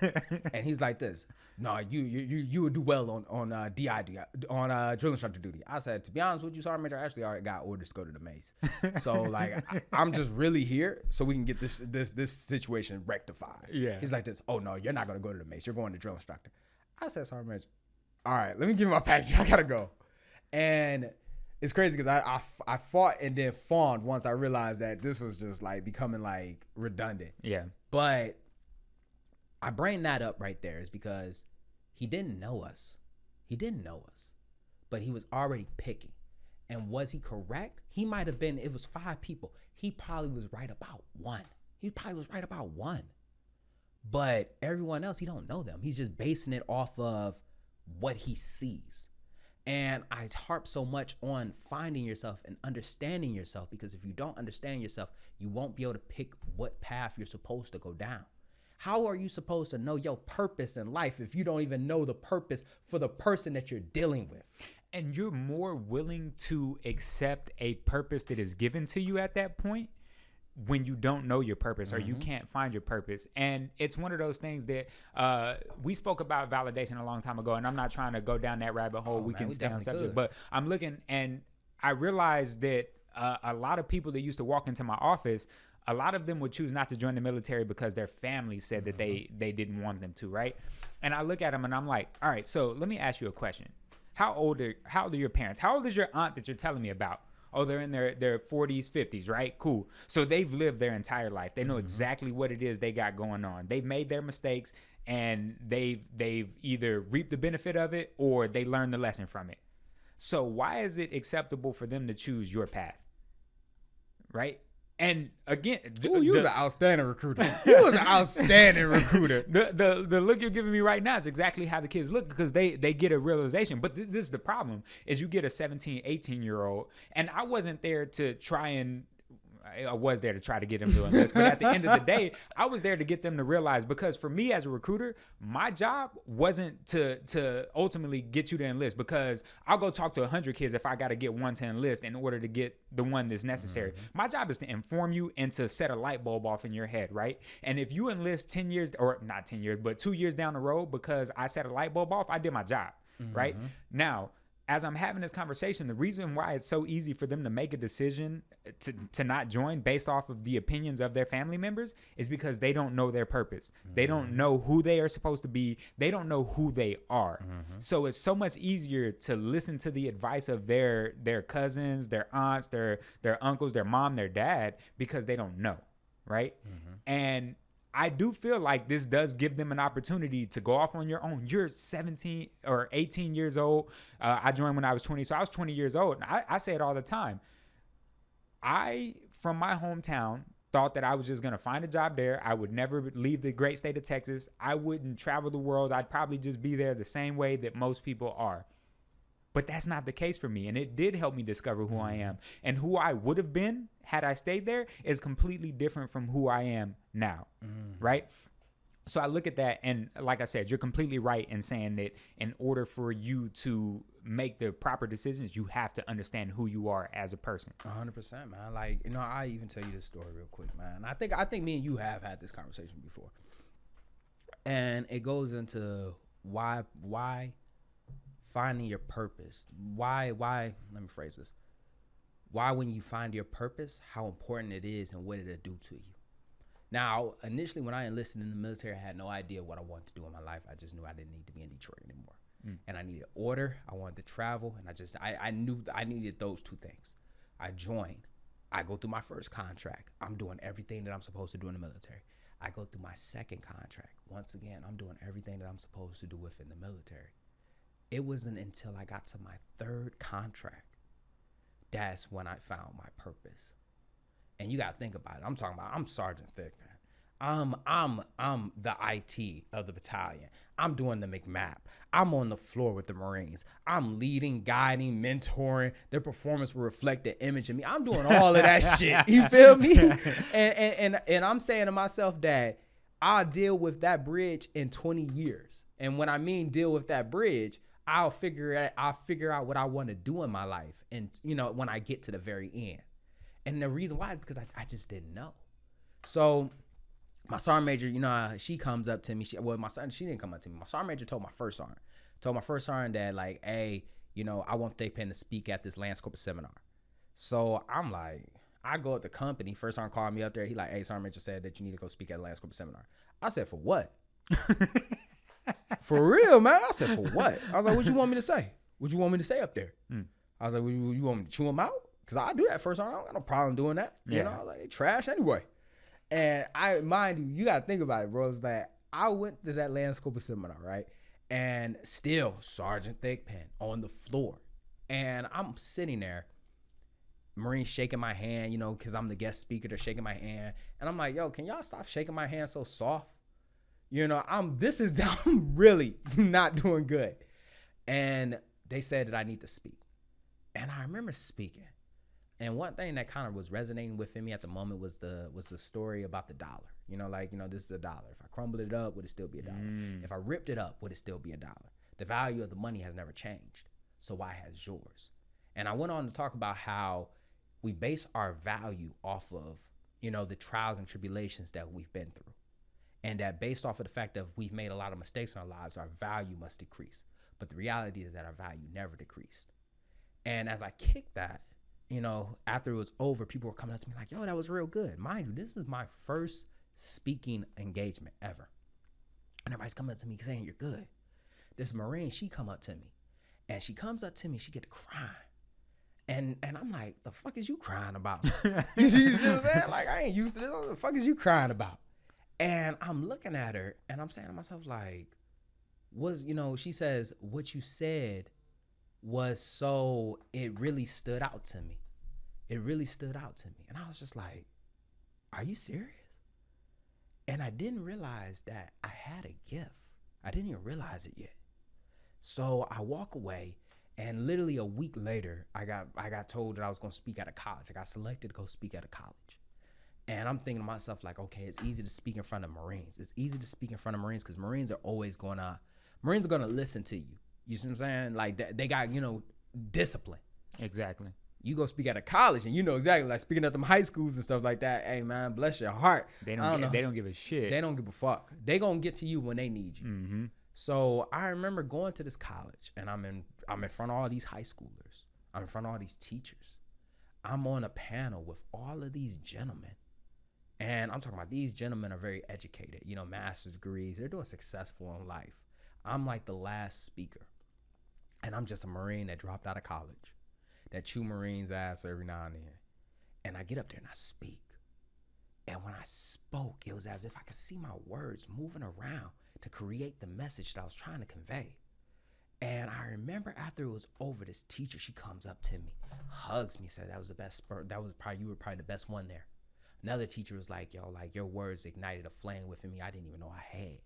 And he's like this. Nah, you would do well on DID, on drill instructor duty. I said, to be honest with you, Sergeant Major, I actually already got orders to go to the mace. So like, I'm just really here so we can get this situation rectified. Yeah. He's like this. Oh no, you're not gonna go to the mace. You're going to drill instructor. I said, Sergeant Major, all right, let me give you my package. I gotta go. And it's crazy because I fought and then fawned once I realized that this was just like becoming like redundant. Yeah. But I bring that up right there is because he didn't know us. But he was already picking. And was he correct? He might have been, it was 5 people. He probably was right about 1. But everyone else, he don't know them. He's just basing it off of what he sees. And I harp so much on finding yourself and understanding yourself, because if you don't understand yourself, you won't be able to pick what path you're supposed to go down. How are you supposed to know your purpose in life if you don't even know the purpose for the person that you're dealing with? And you're more willing to accept a purpose that is given to you at that point when you don't know your purpose or you can't find your purpose. And it's one of those things that we spoke about validation a long time ago, and I'm not trying to go down that rabbit hole. We can stay on subject, but I'm looking and I realized that a lot of people that used to walk into my office, a lot of them would choose not to join the military because their family said that they didn't want them to, right? And I look at them and I'm like, all right, so let me ask you a question. How old are your parents? How old is your aunt that you're telling me about? Oh, they're in their 40s, 50s, right? Cool. So they've lived their entire life. They know exactly what it is they got going on. They've made their mistakes and they've either reaped the benefit of it or they learned the lesson from it. So why is it acceptable for them to choose your path? Right? And again, you was an outstanding recruiter. The look you're giving me right now is exactly how the kids look, because they get a realization. But this is the problem: is you get a 17, 18-year-old, and I wasn't there to try and I was there to try to get them to enlist. But at the end of the day, I was there to get them to realize, because for me as a recruiter, my job wasn't to ultimately get you to enlist, because I'll go talk to 100 kids if I got to get one to enlist in order to get the one that's necessary. My job is to inform you and to set a light bulb off in your head, right? And if you enlist 10 years, or not 10 years, but 2 years down the road because I set a light bulb off, I did my job, right? Now, as I'm having this conversation, the reason why it's so easy for them to make a decision to not join based off of the opinions of their family members is because they don't know their purpose. They don't know who they are supposed to be. They don't know who they are. So it's so much easier to listen to the advice of their cousins, their aunts, their uncles, their mom, their dad, because they don't know, right? And I do feel like this does give them an opportunity to go off on your own. You're 17 or 18 years old. I joined when I was 20. So I was 20 years old. And I say it all the time. I, from my hometown, thought that I was just going to find a job there. I would never leave the great state of Texas. I wouldn't travel the world. I'd probably just be there the same way that most people are. But that's not the case for me. And it did help me discover who I am. And who I would have been had I stayed there is completely different from who I am now, right? So I look at that, and like I said, you're completely right in saying that in order for you to make the proper decisions, you have to understand who you are as a person. 100%, man. Like, you know, I even tell you this story real quick, man. I think me and you have had this conversation before. And it goes into why finding your purpose. Why, let me phrase this. Why, when you find your purpose, how important it is and what it'll do to you. Now, initially, when I enlisted in the military, I had no idea what I wanted to do in my life. I just knew I didn't need to be in Detroit anymore. And I needed order. I wanted to travel. And I knew I needed those two things. I joined. I go through my first contract. I'm doing everything that I'm supposed to do in the military. I go through my second contract. Once again, I'm doing everything that I'm supposed to do within the military. It wasn't until I got to my third contract that's when I found my purpose. And you got to think about it. I'm Sergeant Thick, man. I'm the IT of the battalion. I'm doing the McMap. I'm on the floor with the Marines. I'm leading, guiding, mentoring. Their performance will reflect the image of me. I'm doing all of that shit. You feel me? And I'm saying to myself that I'll deal with that bridge in 20 years. And when I mean deal with that bridge, I'll figure out what I want to do in my life. And, you know, when I get to the very end. And the reason why is because I just didn't know. So my sergeant major, you know, she comes up to me. She didn't come up to me. My sergeant major told my first sergeant that, like, hey, you know, I want Thick Pen to speak at this Lance Corporal seminar. So I'm like, I go at the company. First sergeant called me up there. He like, hey, sergeant major said that you need to go speak at the Lance Corporal seminar. I said, for what? For real, man. I said, for what? I was like, what you want me to say? What you want me to say up there? I was like, well, you want me to chew them out? Because I do that first. I don't got no problem doing that. You know, I was like, they trash anyway. And mind you, you got to think about it, bro. It's that I went to that Lance Corporal seminar, right? And still, Sergeant Thick Pen on the floor. And I'm sitting there, Marines shaking my hand, you know, because I'm the guest speaker. They're shaking my hand. And I'm like, yo, can y'all stop shaking my hand so soft? You know, I'm really not doing good. And they said that I need to speak. And I remember speaking. And one thing that kind of was resonating within me at the moment was the story about the dollar. You know, like, you know, this is $1. If I crumbled it up, would it still be $1? If I ripped it up, would it still be $1? The value of the money has never changed. So why has yours? And I went on to talk about how we base our value off of, you know, the trials and tribulations that we've been through. And that based off of the fact that we've made a lot of mistakes in our lives, our value must decrease. But the reality is that our value never decreased. And as I kicked that, you know, after it was over, people were coming up to me like, yo, that was real good. Mind you, this is my first speaking engagement ever. And everybody's coming up to me saying, you're good. This Marine, she come up to me. And she comes up to me, she get to crying. And I'm like, the fuck is you crying about? you see what I'm saying? Like, I ain't used to this. What the fuck is you crying about? And I'm looking at her, and I'm saying to myself, like, she says, what you said was so, it really stood out to me. It really stood out to me. And I was just like, are you serious? And I didn't realize that I had a gift. I didn't even realize it yet. So I walk away, And literally a week later, I got told that I was going to speak at a college. I got selected to go speak at a college. And I'm thinking to myself, like, okay, it's easy to speak in front of Marines. It's easy to speak in front of Marines because Marines are going to listen to you. You see what I'm saying? Like, they got, discipline. Exactly. You go speak at a college and you know exactly, like speaking at them high schools and stuff like that. Hey, man, bless your heart. They don't give a shit. They don't give a fuck. They going to get to you when they need you. Mm-hmm. So I remember going to this college and I'm in front of all these high schoolers. I'm in front of all these teachers. I'm on a panel with all of these gentlemen. And I'm talking about these gentlemen are very educated, master's degrees. They're doing successful in life. I'm like the last speaker. And I'm just a Marine that dropped out of college, that chew Marines' ass every now and then. And I get up there and I speak. And when I spoke, it was as if I could see my words moving around to create the message that I was trying to convey. And I remember after it was over, this teacher, she comes up to me, hugs me, said that was the best, you were probably the best one there. Another teacher was like, yo, like your words ignited a flame within me I didn't even know I had.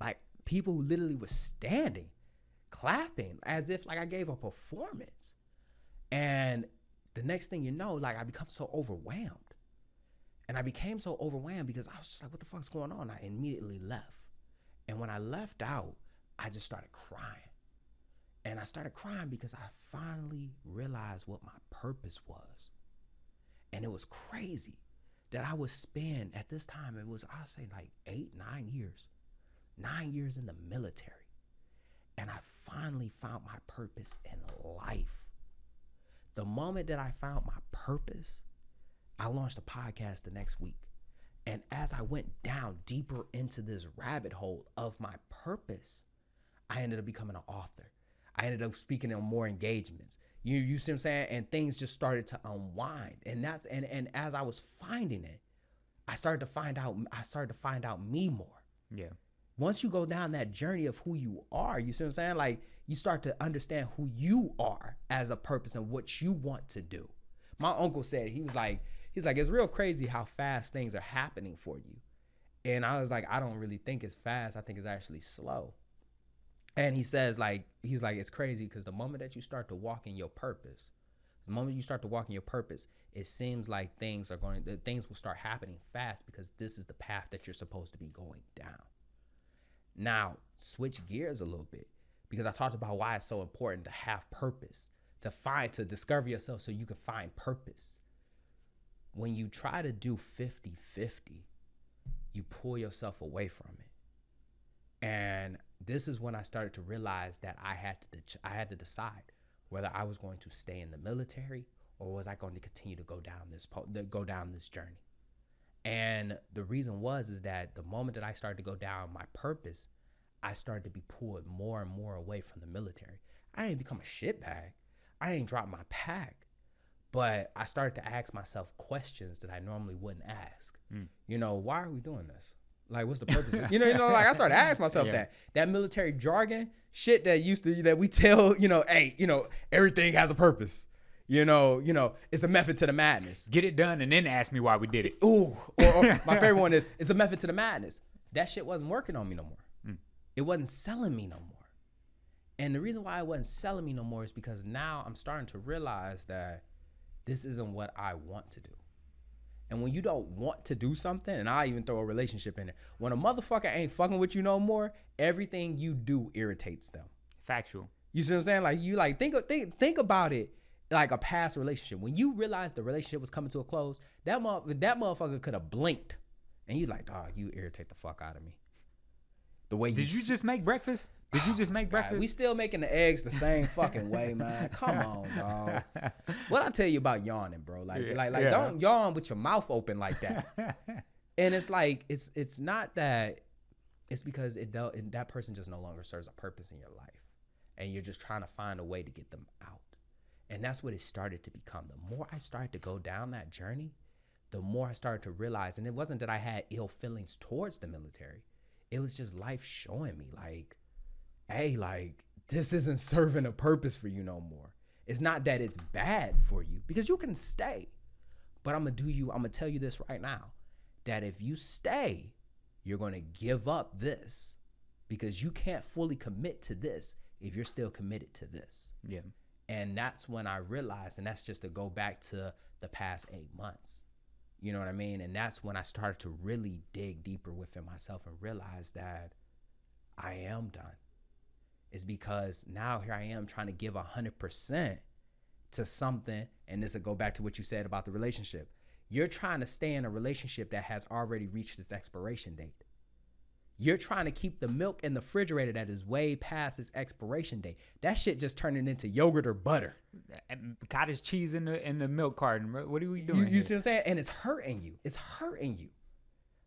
Like people who literally was standing, clapping as if like I gave a performance. And the next thing you know, like I become so overwhelmed. And I became so overwhelmed because I was just like, what the fuck's going on? I immediately left. And when I left out, I just started crying. And I started crying because I finally realized what my purpose was. And it was crazy that I would spend, at this time, it was, I'd say like 9 years. 9 years in the military. And I finally found my purpose in life. The moment that I found my purpose, I launched a podcast the next week. And as I went down deeper into this rabbit hole of my purpose, I ended up becoming an author. I ended up speaking on more engagements. You see what I'm saying? And things just started to unwind. And as I was finding it, I started to find out me more. Yeah. Once you go down that journey of who you are, you see what I'm saying? Like you start to understand who you are as a purpose and what you want to do. My uncle said, he's like, it's real crazy how fast things are happening for you. And I was like, I don't really think it's fast. I think it's actually slow. And he says, like, he's like, it's crazy because the moment that you start to walk in your purpose, it seems like things will start happening fast because this is the path that you're supposed to be going down. Now, switch gears a little bit because I talked about why it's so important to have purpose, to discover yourself so you can find purpose. When you try to do 50-50, you pull yourself away from it. And this is when I started to realize that I had to decide whether I was going to stay in the military or was I going to continue to go down this journey. And the reason is that the moment that I started to go down my purpose, I started to be pulled more and more away from the military. I ain't become a shitbag. I ain't dropped my pack. But I started to ask myself questions that I normally wouldn't ask. Why are we doing this? Like, what's the purpose? Like I started to ask myself that military jargon shit that we tell, hey, everything has a purpose. It's a method to the madness. Get it done and then ask me why we did it. Ooh, or my favorite one is, it's a method to the madness. That shit wasn't working on me no more. It wasn't selling me no more. And the reason why it wasn't selling me no more is because now I'm starting to realize that this isn't what I want to do. And when you don't want to do something, and I even throw a relationship in it, when a motherfucker ain't fucking with you no more, everything you do irritates them. Factual. You see what I'm saying? Like you think about it like a past relationship. When you realize the relationship was coming to a close, that motherfucker could have blinked, and you like, dog, you irritate the fuck out of me. The way Did you just make breakfast? Did you just make breakfast? We still making the eggs the same fucking way, man. Come on, dog. What I tell you about yawning, bro? Don't yawn with your mouth open like that. And it's like it's not that. It's because that person just no longer serves a purpose in your life, and you're just trying to find a way to get them out. And that's what it started to become. The more I started to go down that journey, the more I started to realize, and it wasn't that I had ill feelings towards the military. It was just life showing me like, hey, like this isn't serving a purpose for you no more. It's not that it's bad for you because you can stay, but I'm gonna tell you this right now, that if you stay, you're going to give up this because you can't fully commit to this if you're still committed to this. Yeah. And that's when I realized, and that's just to go back to the past 8 months. You know what I mean? And that's when I started to really dig deeper within myself and realize that I am done. It's because now here I am trying to give 100% to something. And this will go back to what you said about the relationship. You're trying to stay in a relationship that has already reached its expiration date. You're trying to keep the milk in the refrigerator that is way past its expiration date. That shit just turning into yogurt or butter. And cottage cheese in the milk carton. What are we doing? You see what I'm saying? And it's hurting you. It's hurting you.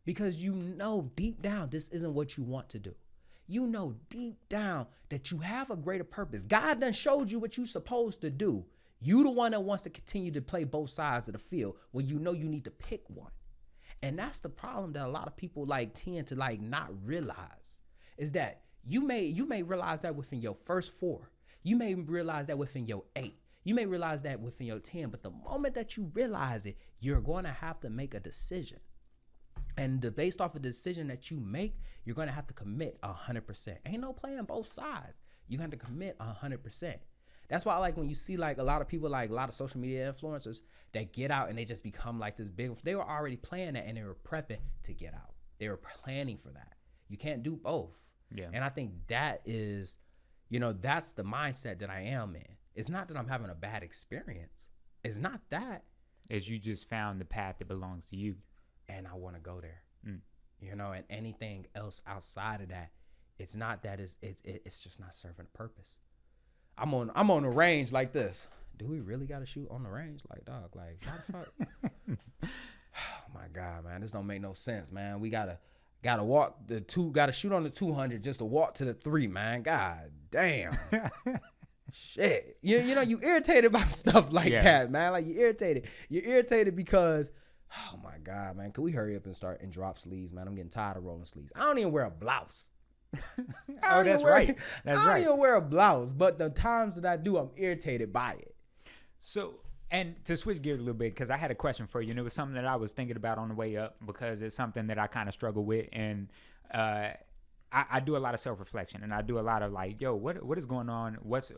Because you know deep down this isn't what you want to do. You know deep down that you have a greater purpose. God done showed you what you're supposed to do. You the one that wants to continue to play both sides of the field when you know you need to pick one. And that's the problem that a lot of people like tend to like not realize is that you may realize that within your first 4. You may realize that within your 8. You may realize that within your 10. But the moment that you realize it, you're going to have to make a decision. And based off of the decision that you make, you're going to have to commit 100%. Ain't no playing both sides. You're going to commit 100%. That's why I like when you see like a lot of people, like a lot of social media influencers that get out and they just become like this big, they were already playing that and they were prepping to get out. They were planning for that. You can't do both. Yeah. And I think that is, that's the mindset that I am in. It's not that I'm having a bad experience. It's not that. It's you just found the path that belongs to you. And I want to go there. And anything else outside of that, it's not that it's just not serving a purpose. I'm on the range like this. Do we really got to shoot on the range? Like, dog, like, how the fuck? Oh my God, man, this don't make no sense, man. We gotta walk gotta shoot on the 200 just to walk to the 3, man. God damn. Shit. You irritated by stuff like that, man. Like you're irritated because, oh my God, man, can we hurry up and start and drop sleeves, man? I'm getting tired of rolling sleeves. I don't even wear a blouse. That's right. I don't even wear a blouse, but the times that I do, I'm irritated by it. So, and to switch gears a little bit, because I had a question for you, and it was something that I was thinking about on the way up, because it's something that I kind of struggle with, and I do a lot of self-reflection, and I do a lot of like, yo, what is going on? What's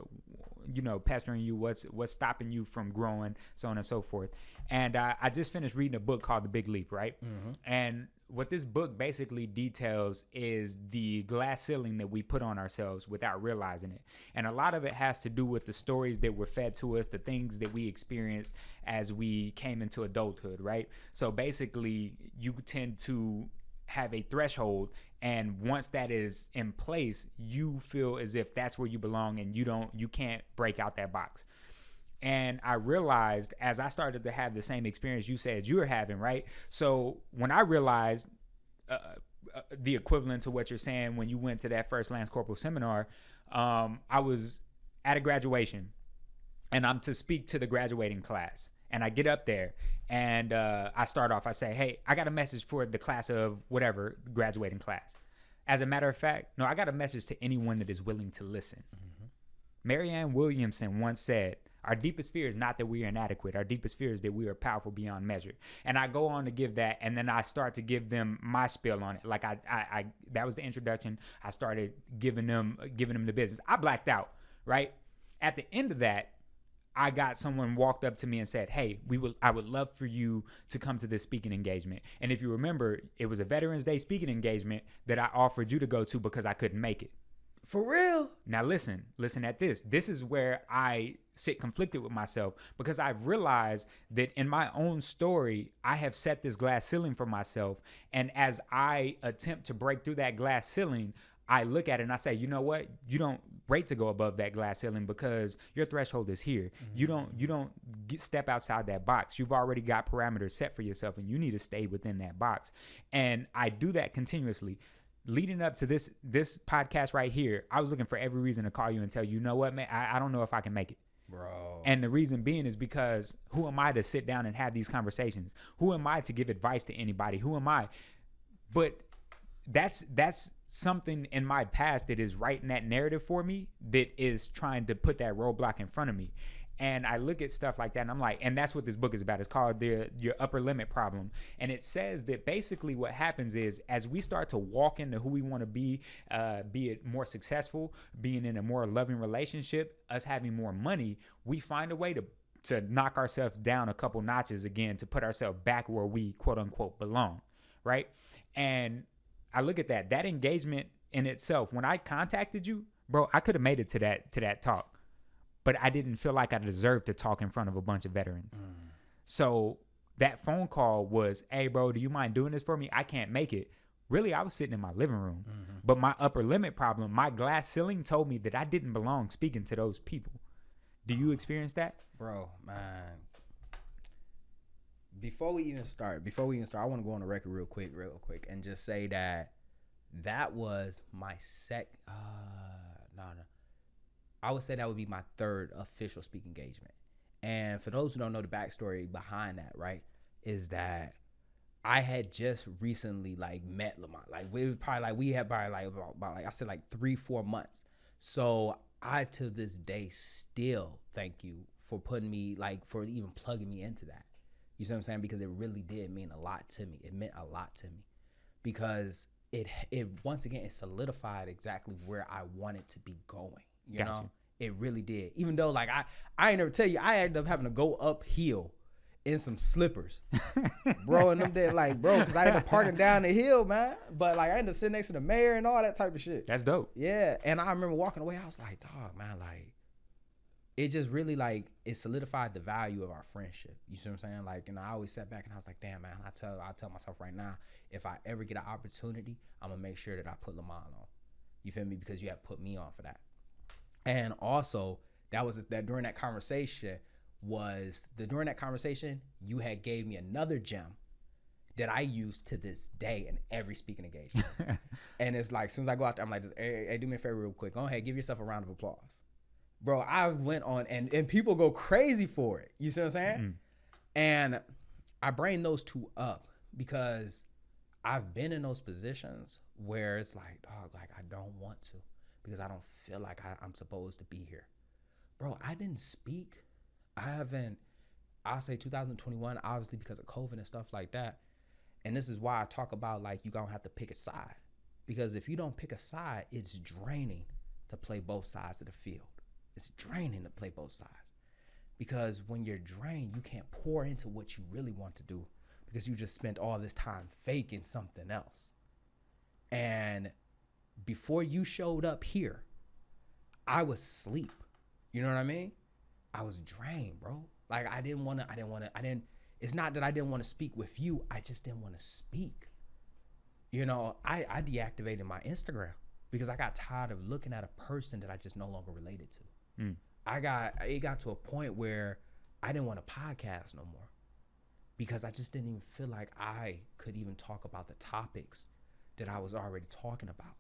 pestering you? What's stopping you from growing, so on and so forth. And I just finished reading a book called The Big Leap, right? Mm-hmm. And what this book basically details is the glass ceiling that we put on ourselves without realizing it. And a lot of it has to do with the stories that were fed to us, the things that we experienced as we came into adulthood, right? So basically, you tend to have a threshold, and once that is in place, you feel as if that's where you belong, and you can't break out that box. And I realized as I started to have the same experience you said you were having, right? So when I realized the equivalent to what you're saying when you went to that first Lance Corporal seminar, I was at a graduation, and I'm to speak to the graduating class. And I get up there, and I start off, I say, hey, I got a message for the class of whatever, graduating class. As a matter of fact, no, I got a message to anyone that is willing to listen. Mm-hmm. Marianne Williamson once said, our deepest fear is not that we are inadequate. Our deepest fear is that we are powerful beyond measure. And I go on to give that, and then I start to give them my spiel on it. Like I that was the introduction. I started giving them the business. I blacked out, right? At the end of that, I got someone walked up to me and said, hey, I would love for you to come to this speaking engagement. And if you remember, it was a Veterans Day speaking engagement that I offered you to go to because I couldn't make it. For real? Now listen at this. This is where I sit conflicted with myself, because I've realized that in my own story, I have set this glass ceiling for myself. And as I attempt to break through that glass ceiling, I look at it and I say, you know what? You don't rate to go above that glass ceiling because your threshold is here. Mm-hmm. You don't step outside that box. You've already got parameters set for yourself, and you need to stay within that box. And I do that continuously. Leading up to this podcast right here, I was looking for every reason to call you and tell you, you know what, man, I don't know if I can make it. Bro. And the reason being is because who am I to sit down and have these conversations? Who am I to give advice to anybody? Who am I? But that's something in my past that is writing that narrative for me, that is trying to put that roadblock in front of me. And I look at stuff like that, and I'm like, and that's what this book is about. It's called Your Upper Limit Problem. And it says that basically what happens is, as we start to walk into who we want to be it more successful, being in a more loving relationship, us having more money, we find a way to knock ourselves down a couple notches again, to put ourselves back where we quote unquote belong, right? And I look at that engagement in itself. When I contacted you, bro, I could have made it to that talk, but I didn't feel like I deserved to talk in front of a bunch of veterans. So that phone call was, hey, bro, do you mind doing this for me? I can't make it. Really, I was sitting in my living room, but my upper limit problem, my glass ceiling told me that I didn't belong speaking to those people. Do you experience that? Bro, man. Before we even start, I want to go on the record real quick, and just say that was my I would say that would be my third official speaking engagement. And for those who don't know the backstory behind that, right, is that I had just recently met Lamont. We had about I said 3-4 months. So I to this day still thank you for putting me for even plugging me into that. You see what I'm saying? Because it really did mean a lot to me. It meant a lot to me because it once again it solidified exactly where I wanted to be going. You know, it really did. Even though I ain't never tell you, I ended up having to go uphill in some slippers, bro. And them dead bro, because I ended up parking down the hill, man. But I ended up sitting next to the mayor and all that type of shit. That's dope. Yeah, and I remember walking away. I was like, dog, man, it just really it solidified the value of our friendship. You see what I'm saying? And I always sat back and I was like, damn, man. I tell myself right now, if I ever get an opportunity, I'm gonna make sure that I put Lamont on. You feel me? Because you have put me on for that. And also, during that conversation, you had gave me another gem that I use to this day in every speaking engagement. And it's as soon as I go out there, I'm like, hey, do me a favor real quick. Go ahead, give yourself a round of applause. Bro, I went on, and people go crazy for it. You see what I'm saying? Mm-hmm. And I bring those two up because I've been in those positions where it's dog, I don't want to. Because I don't feel like I'm supposed to be here. Bro, I didn't speak. I'll say 2021, obviously because of COVID and stuff like that. And this is why I talk about you're going to have to pick a side. Because if you don't pick a side, it's draining to play both sides of the field. It's draining to play both sides. Because when you're drained, you can't pour into what you really want to do. Because you just spent all this time faking something else. And before you showed up here, I was asleep. You know what I mean? I was drained, bro. It's not that I didn't want to speak with you. I just didn't want to speak. You know, I deactivated my Instagram because I got tired of looking at a person that I just no longer related to. It got to a point where I didn't want to podcast no more because I just didn't even feel like I could even talk about the topics that I was already talking about.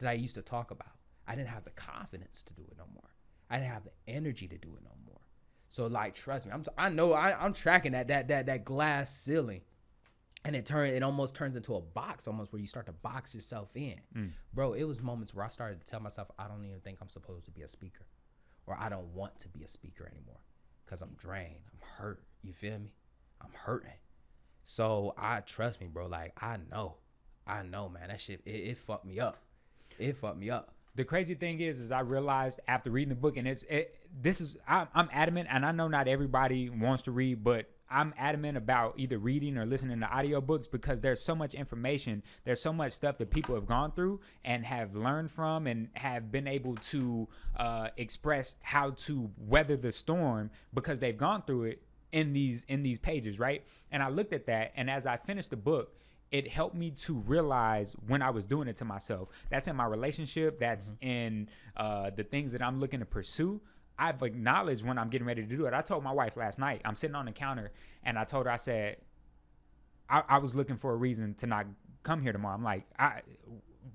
That I used to talk about. I didn't have the confidence to do it no more. I didn't have the energy to do it no more. So trust me, I'm tracking that glass ceiling, and it almost turns into a box, almost where you start to box yourself in. Bro, it was moments where I started to tell myself I don't even think I'm supposed to be a speaker, or I don't want to be a speaker anymore, because I'm drained, I'm hurt. You feel me? I'm hurting. So trust me, bro. I know, man. That shit it fucked me up. It fucked me up. The crazy thing is I realized after reading the book, and I'm adamant, and I know not everybody wants to read, but I'm adamant about either reading or listening to audiobooks because there's so much information, there's so much stuff that people have gone through and have learned from and have been able to express how to weather the storm because they've gone through it in these pages, right? And I looked at that, and as I finished the book, it helped me to realize when I was doing it to myself. That's in my relationship. That's in the things that I'm looking to pursue. I've acknowledged when I'm getting ready to do it. I told my wife last night, I'm sitting on the counter, and I told her, I said, I was looking for a reason to not come here tomorrow. I'm like,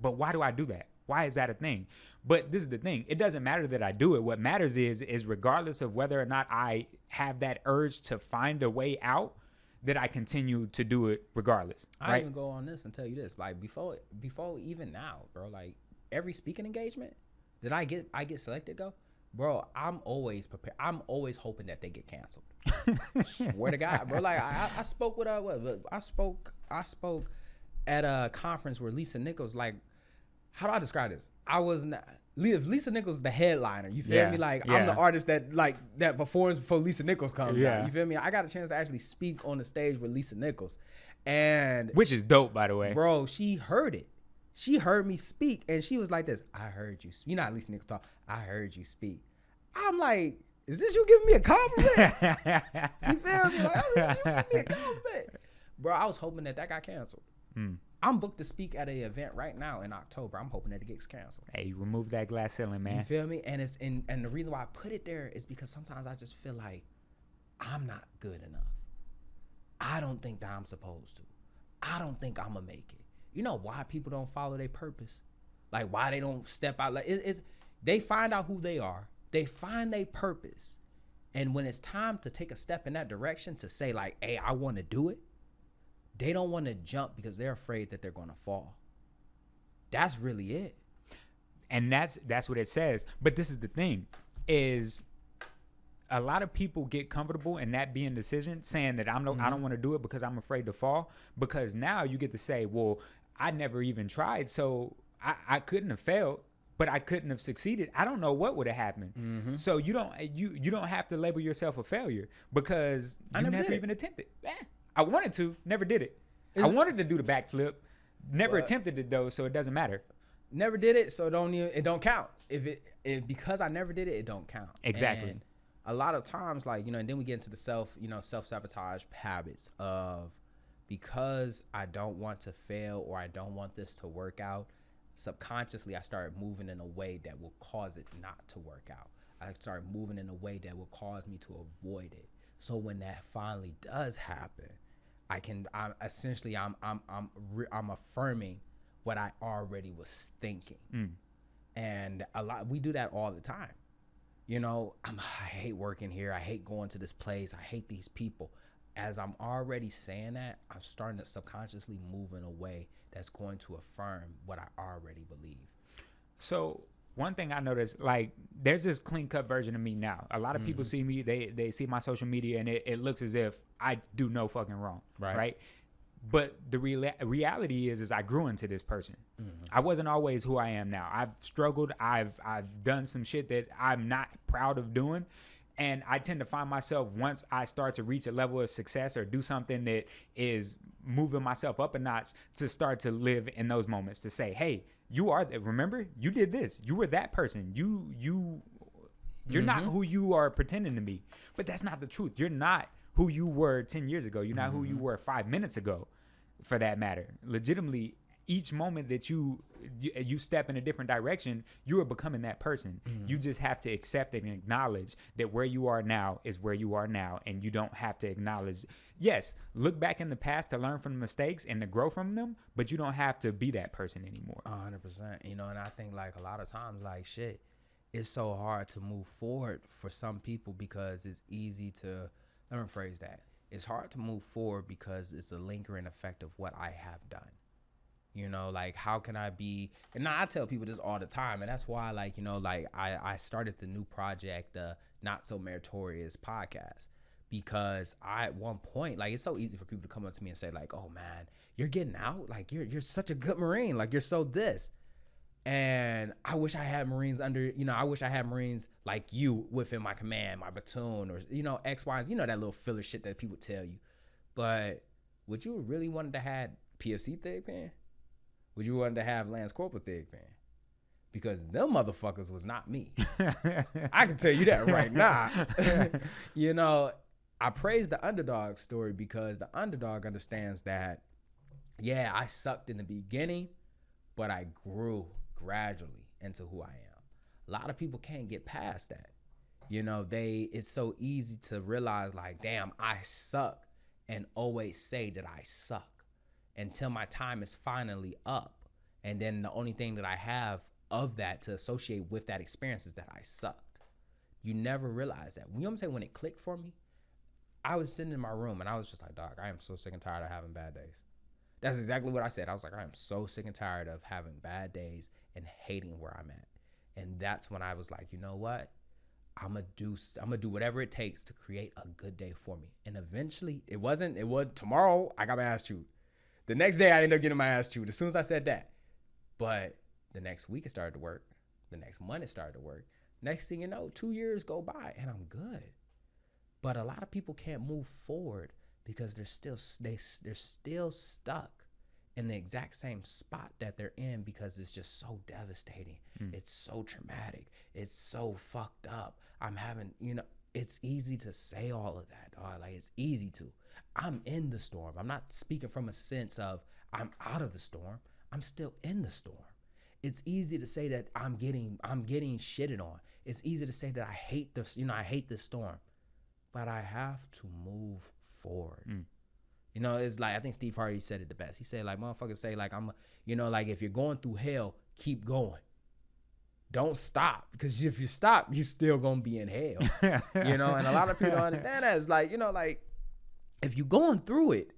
but why do I do that? Why is that a thing? But this is the thing. It doesn't matter that I do it. What matters is regardless of whether or not I have that urge to find a way out, that I continue to do it regardless. I even go on this and tell you this, before even now, bro, every speaking engagement that I get selected, Bro, I'm always prepared. I'm always hoping that they get canceled. Swear to God, bro. Like I spoke with I spoke at a conference where Lisa Nichols, like, how do I describe this? I was not. If Lisa Nichols is the headliner, you feel me? Like, I'm the artist that performs before Lisa Nichols comes out. You feel me? I got a chance to actually speak on the stage with Lisa Nichols, and which is dope, by the way. Bro, she heard it. She heard me speak, and she was like this. I heard you. You know how Lisa Nichols talk. I heard you speak. I'm like, is this you giving me a compliment? You feel me? Like, is this you giving me a compliment? Bro, I was hoping that got canceled. I'm booked to speak at an event right now in October. I'm hoping that it gets canceled. Hey, you remove that glass ceiling, man. You feel me? And and the reason why I put it there is because sometimes I just feel like I'm not good enough. I don't think that I'm supposed to. I don't think I'm gonna make it. You know why people don't follow their purpose? Like, why they don't step out? Like, it's they find out who they are. They find their purpose. And when it's time to take a step in that direction to say, like, hey, I want to do it, they don't want to jump because they're afraid that they're going to fall. That's really it. And that's what it says. But this is the thing, is a lot of people get comfortable in that being decision, saying that I don't want to do it because I'm afraid to fall. Because now you get to say, well, I never even tried, so I couldn't have failed, but I couldn't have succeeded. I don't know what would have happened. So you don't have to label yourself a failure because you never even attempted. I wanted to, never did it. I wanted to do the backflip, never attempted it though, so it doesn't matter. Never did it, so it don't count. If because I never did it, it don't count. Exactly. And a lot of times, like, and then we get into the self-sabotage habits of, because I don't want to fail or I don't want this to work out, subconsciously I started moving in a way that will cause it not to work out. I started moving in a way that will cause me to avoid it. So when that finally does happen, I'm affirming what I already was thinking. And we do that all the time. I hate working here. I hate going to this place. I hate these people. As I'm already saying that, I'm starting to subconsciously move in a way that's going to affirm what I already believe. So one thing I noticed, like, there's this clean cut version of me now. A lot of people see me, they see my social media, and it looks as if I do no fucking wrong, right? But the reality is I grew into this person. I wasn't always who I am now. I've struggled. I've done some shit that I'm not proud of doing. And I tend to find myself, once I start to reach a level of success or do something that is moving myself up a notch, to start to live in those moments, to say, hey, remember, you did this. You were that person. You're not who you are pretending to be. But that's not the truth. You're not who you were 10 years ago. You're not who you were 5 minutes ago, for that matter. Legitimately, each moment that you step in a different direction, you are becoming that person. You just have to accept and acknowledge that where you are now is where you are now, and you don't have to acknowledge. Yes, look back in the past to learn from the mistakes and to grow from them, but you don't have to be that person anymore. 100%. And I think, like, a lot of times, like, shit, it's so hard to move forward for some people because it's easy to, let me rephrase that. It's hard to move forward because it's a lingering effect of what I have done. Like, how can I be, and now I tell people this all the time, and that's why, like, I started the new project, the Not So Meritorious Podcast, because at one point, like, it's so easy for people to come up to me and say, like, oh man, you're getting out, like, you're such a good Marine, like, you're so this. And I wish I had Marines I wish I had Marines like you within my command, my platoon, or, X, Y, and that little filler shit that people tell you. But would you really want to have PFC Thig Pen? Would you want to have Lance Corporal Thig Pen? Because them motherfuckers was not me. I can tell you that right now. I praise the underdog story because the underdog understands that, yeah, I sucked in the beginning, but I grew gradually into who I am. A lot of people can't get past that. It's so easy to realize, like, damn, I suck, and always say that I suck until my time is finally up. And then the only thing that I have of that to associate with that experience is that I sucked. You never realize that. You know what I'm saying? When it clicked for me, I was sitting in my room and I was just like, dog, I am so sick and tired of having bad days. That's exactly what I said. I was like, I am so sick and tired of having bad days and hating where I'm at. And that's when I was like, you know what? I'm gonna do whatever it takes to create a good day for me. And eventually, it was tomorrow. I got my ass chewed. The next day, I ended up getting my ass chewed as soon as I said that. But the next week, it started to work. The next month, it started to work. Next thing you know, 2 years go by, and I'm good. But a lot of people can't move forward because they're still stuck in the exact same spot that they're in because it's just so devastating. It's so traumatic. It's so fucked up. It's easy to say all of that, dog. Like, it's easy to. I'm in the storm. I'm not speaking from a sense of I'm out of the storm. I'm still in the storm. It's easy to say that I'm getting shitted on. It's easy to say that I hate this storm. But I have to move forward. It's like, I think Steve Harvey said it the best. He said, like, motherfuckers say, like, like, if you're going through hell, keep going. Don't stop. Because if you stop, you're still going to be in hell. And a lot of people don't understand that. It's like, like, if you're going through it,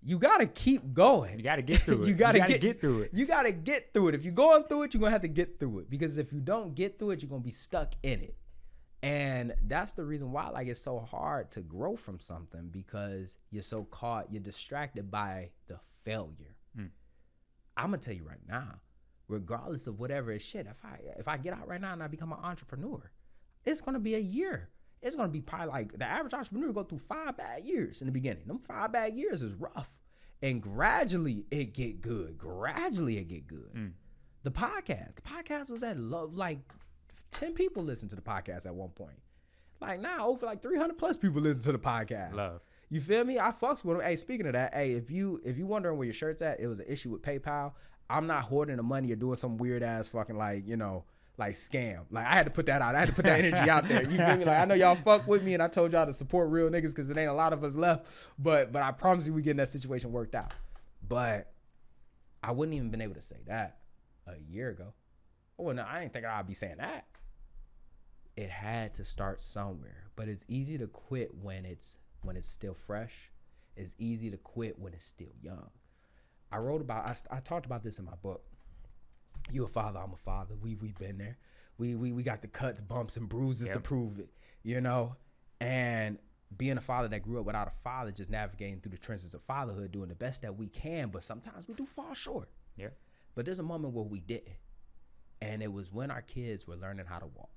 you got to keep going. You got to get through it. You got to get through it. You got to get through it. If you're going through it, you're going to have to get through it. Because if you don't get through it, you're going to be stuck in it. And that's the reason why, like, it's so hard to grow from something, because you're distracted by the failure. I'm going to tell you right now, regardless of whatever is shit, if I get out right now and I become an entrepreneur, it's going to be a year. It's going to be probably like the average entrepreneur go through 5 bad years in the beginning. Them 5 bad years is rough. And gradually it get good. The podcast was at love, like 10 people listen to the podcast at one point. Like now, over like 300 plus people listen to the podcast. Love. You feel me? I fucks with them. Hey, speaking of that, hey, if you wondering where your shirt's at, it was an issue with PayPal. I'm not hoarding the money or doing some weird ass fucking like scam. Like, I had to put that out. I had to put that energy out there. You feel me? Like, I know y'all fuck with me, and I told y'all to support real niggas because it ain't a lot of us left. But I promise you we getting that situation worked out. But I wouldn't even been able to say that a year ago. Oh, no, I ain't think I'd be saying that. It had to start somewhere. But it's easy to quit when it's still fresh. It's easy to quit when it's still young. I talked about this in my book. You a father, I'm a father. We've been there. We got the cuts, bumps, and bruises to prove it, And being a father that grew up without a father, just navigating through the trenches of fatherhood, doing the best that we can, but sometimes we do fall short. Yeah. But there's a moment where we didn't. And it was when our kids were learning how to walk.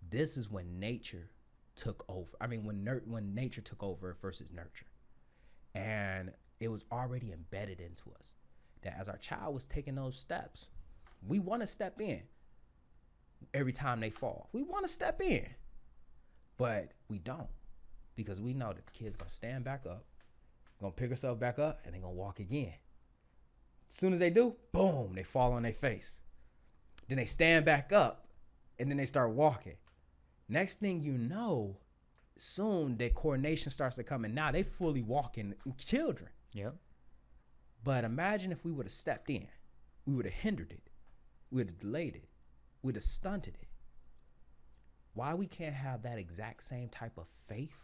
This is when nature took over. I mean, when nature took over versus nurture. And it was already embedded into us that as our child was taking those steps, we want to step in every time they fall. We want to step in, but we don't, because we know that the kid's going to stand back up, going to pick herself back up, and they're going to walk again. As soon as they do, boom, they fall on their face. Then they stand back up, and then they start walking. Next thing you know, soon their coordination starts to come, and now they fully walking children. Yep. But imagine if we would have stepped in. We would have hindered it. We would have delayed it. We would have stunted it. Why we can't have that exact same type of faith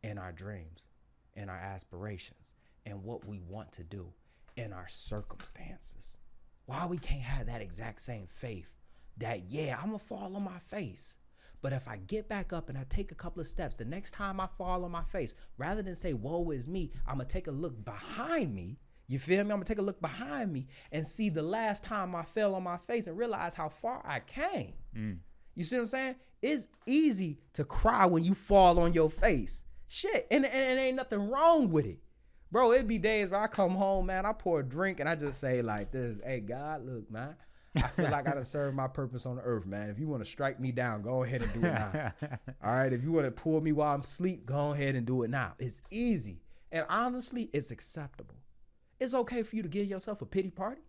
in our dreams, in our aspirations, and what we want to do, in our circumstances. Why we can't have that exact same faith that, yeah, I'm going to fall on my face. But if I get back up and I take a couple of steps, the next time I fall on my face, rather than say, woe is me, I'm going to take a look behind me. You feel me? I'm going to take a look behind me and see the last time I fell on my face and realize how far I came. You see what I'm saying? It's easy to cry when you fall on your face. Shit. And ain't nothing wrong with it. Bro, it'd be days where I come home, man, I pour a drink and I just say like this, hey, God, look, man. I feel like I done served my purpose on the earth, man. If you want to strike me down, go ahead and do it now. All right? If you want to pull me while I'm asleep, go ahead and do it now. It's easy. And honestly, it's acceptable. It's okay for you to give yourself a pity party,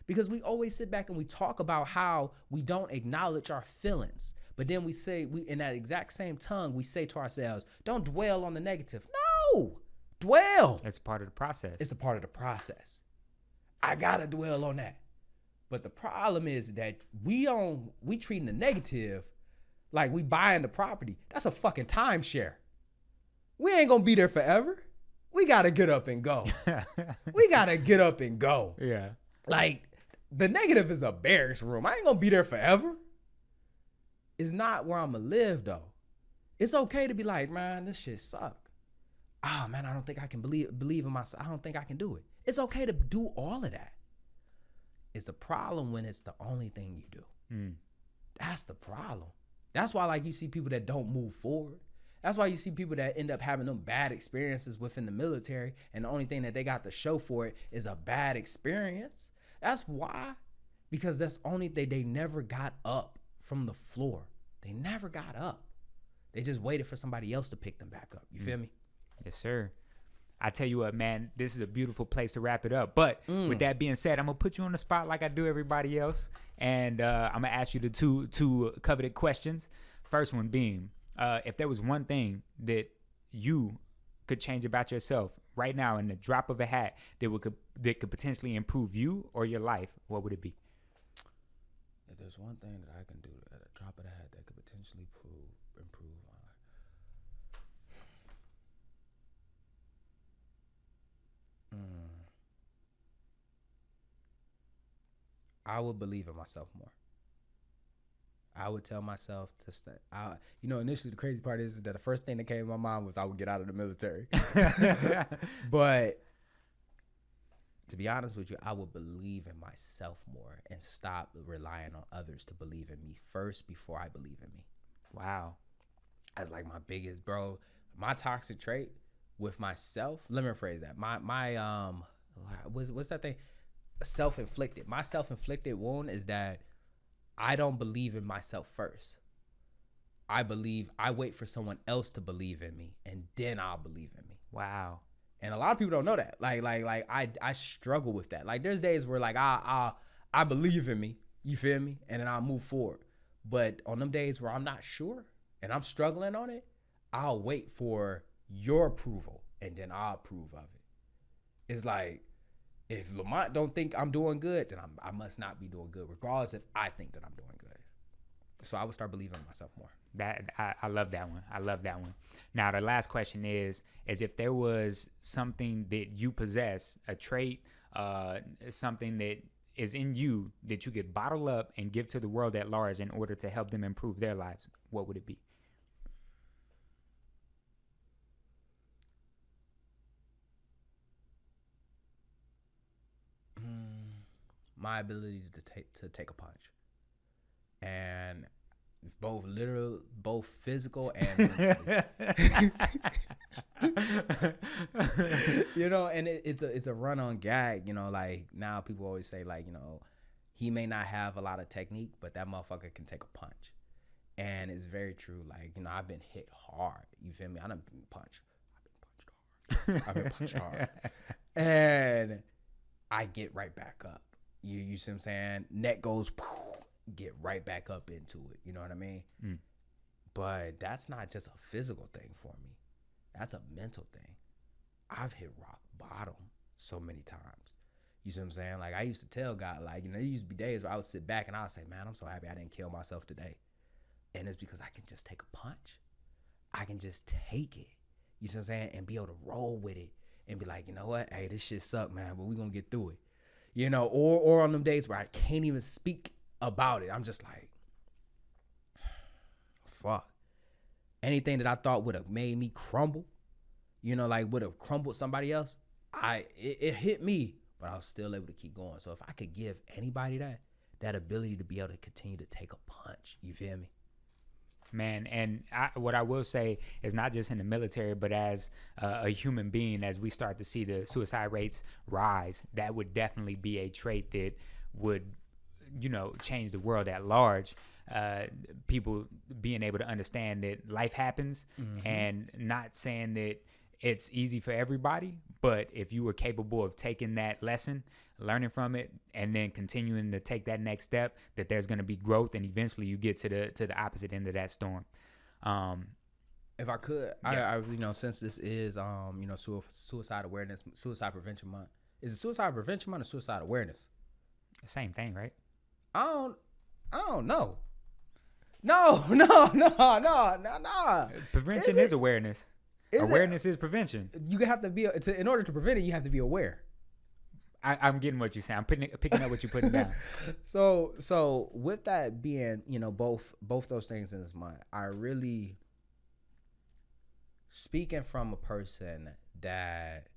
because we always sit back and we talk about how we don't acknowledge our feelings. But then we say, in that exact same tongue, we say to ourselves, don't dwell on the negative. No, dwell. It's part of the process. It's a part of the process. I got to dwell on that. But the problem is that we treating the negative like we buying the property. That's a fucking timeshare. We ain't gonna be there forever. We gotta get up and go. We gotta get up and go. Yeah. Like, The negative is a barracks room. I ain't gonna be there forever. It's not where I'm gonna live though. It's okay to be like, man, this shit suck. Oh man, I don't think I can believe in myself. I don't think I can do it. It's okay to do all of that. It's a problem when it's the only thing you do. That's the problem. That's why, like, you see people that don't move forward. That's why you see people that end up having them bad experiences within the military, and the only thing that they got to show for it is a bad experience. That's why. Because that's only they never got up from the floor. They never got up. They just waited for somebody else to pick them back up. You feel me? Yes, sir. I tell you what, man, this is a beautiful place to wrap it up. But with that being said, I'm going to put you on the spot like I do everybody else. And I'm going to ask you the two coveted questions. First one being, if there was one thing that you could change about yourself right now in the drop of a hat that could potentially improve you or your life, what would it be? If there's one thing that I can do at a drop of the hat that could potentially improve my life. I would believe in myself more. I would tell myself to stay. Initially the crazy part is that the first thing that came to my mind was I would get out of the military. But to be honest with you, I would believe in myself more and stop relying on others to believe in me first before I believe in me. Wow. That's like my biggest, bro. My toxic trait with myself. Let me rephrase that. What's that thing? Self-inflicted. My self-inflicted wound is that I don't believe in myself first. I wait for someone else to believe in me, and then I'll believe in me. Wow. And a lot of people don't know that. Like I struggle with that. Like there's days where like I believe in me, you feel me? And then I'll move forward. But on them days where I'm not sure and I'm struggling on it, I'll wait for your approval and then I'll approve of it. It's like, if Lamont don't think I'm doing good, then I must not be doing good, regardless if I think that I'm doing good. So I would start believing in myself more. I love that one. I love that one. Now, the last question is if there was something that you possess, a trait, something that is in you that you could bottle up and give to the world at large in order to help them improve their lives, what would it be? My ability to take a punch, and both physical and mentally. And it's a run on gag. Like now people always say like he may not have a lot of technique, but that motherfucker can take a punch, and it's very true. Like I've been hit hard. You feel me? I've been punched hard, and I get right back up. You see what I'm saying? Neck goes, get right back up into it. You know what I mean? But that's not just a physical thing for me. That's a mental thing. I've hit rock bottom so many times. You see what I'm saying? Like I used to tell God, like, there used to be days where I would sit back and I would say, man, I'm so happy I didn't kill myself today. And it's because I can just take a punch. I can just take it. You see what I'm saying? And be able to roll with it and be like, you know what? Hey, this shit suck, man, but we're going to get through it. Or on them days where I can't even speak about it. I'm just like, fuck. Anything that I thought would have made me crumble, would have crumbled somebody else, it hit me, but I was still able to keep going. So if I could give anybody that ability to be able to continue to take a punch, you feel me? Man, and what I will say is not just in the military, but as a human being, as we start to see the suicide rates rise, that would definitely be a trait that would, change the world at large. People being able to understand that life happens, and not saying that it's easy for everybody, but if you were capable of taking that lesson, learning from it, and then continuing to take that next step, that there's going to be growth, and eventually you get to the opposite end of that storm. If I could, yeah. I since this is suicide awareness, suicide prevention month. Is it suicide prevention month or suicide awareness? Same thing, right? I don't know. No. Prevention is awareness. Awareness is prevention. You have to be in order to prevent it. You have to be aware. I'm getting what you're saying. I'm picking up what you're putting down. So with that being, both those things in his mind, I really, speaking from a person that,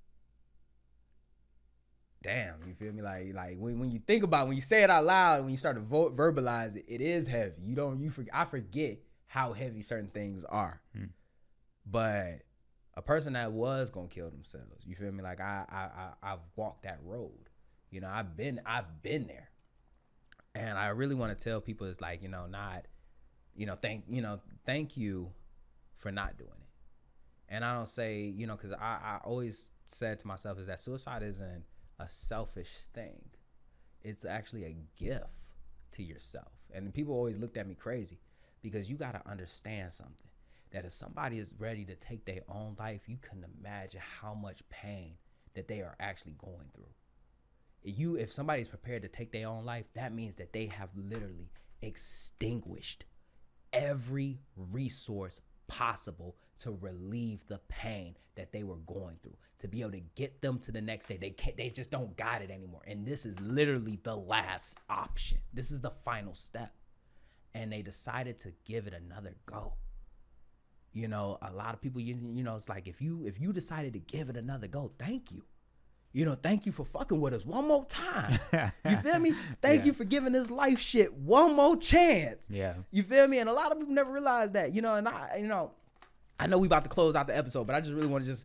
damn, you feel me? Like when you think about it, when you say it out loud, when you start to verbalize it, it is heavy. I forget how heavy certain things are. But a person that was gonna kill themselves, you feel me? Like I've walked that road. I've been there. And I really want to tell people, it's like, thank you for not doing it. And I don't say, because I always said to myself is that suicide isn't a selfish thing. It's actually a gift to yourself. And people always looked at me crazy, because you got to understand something, that if somebody is ready to take their own life, you can imagine how much pain that they are actually going through. If somebody's prepared to take their own life, that means that they have literally extinguished every resource possible to relieve the pain that they were going through, to be able to get them to the next day. They just don't got it anymore. And this is literally the last option. This is the final step. And they decided to give it another go. A lot of people, it's like, if you decided to give it another go, thank you. Thank you for fucking with us one more time. You feel me? Thank you for giving this life shit one more chance. Yeah. You feel me? And a lot of people never realize that, and I know we about to close out the episode, but I just really want to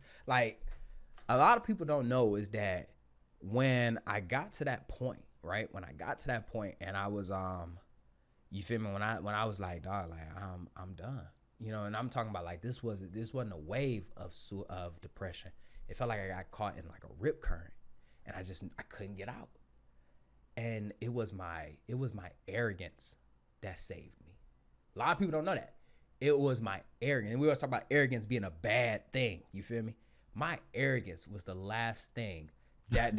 a lot of people don't know is that when I got to that point, right? When I got to that point and I was, you feel me? When I was like, dog, like I'm done. And I'm talking about, like, this wasn't a wave of depression. It felt like I got caught in like a rip current, and I couldn't get out. And it was my arrogance that saved me. A lot of people don't know that. It was my arrogance. And we always talk about arrogance being a bad thing. You feel me? My arrogance was the last thing that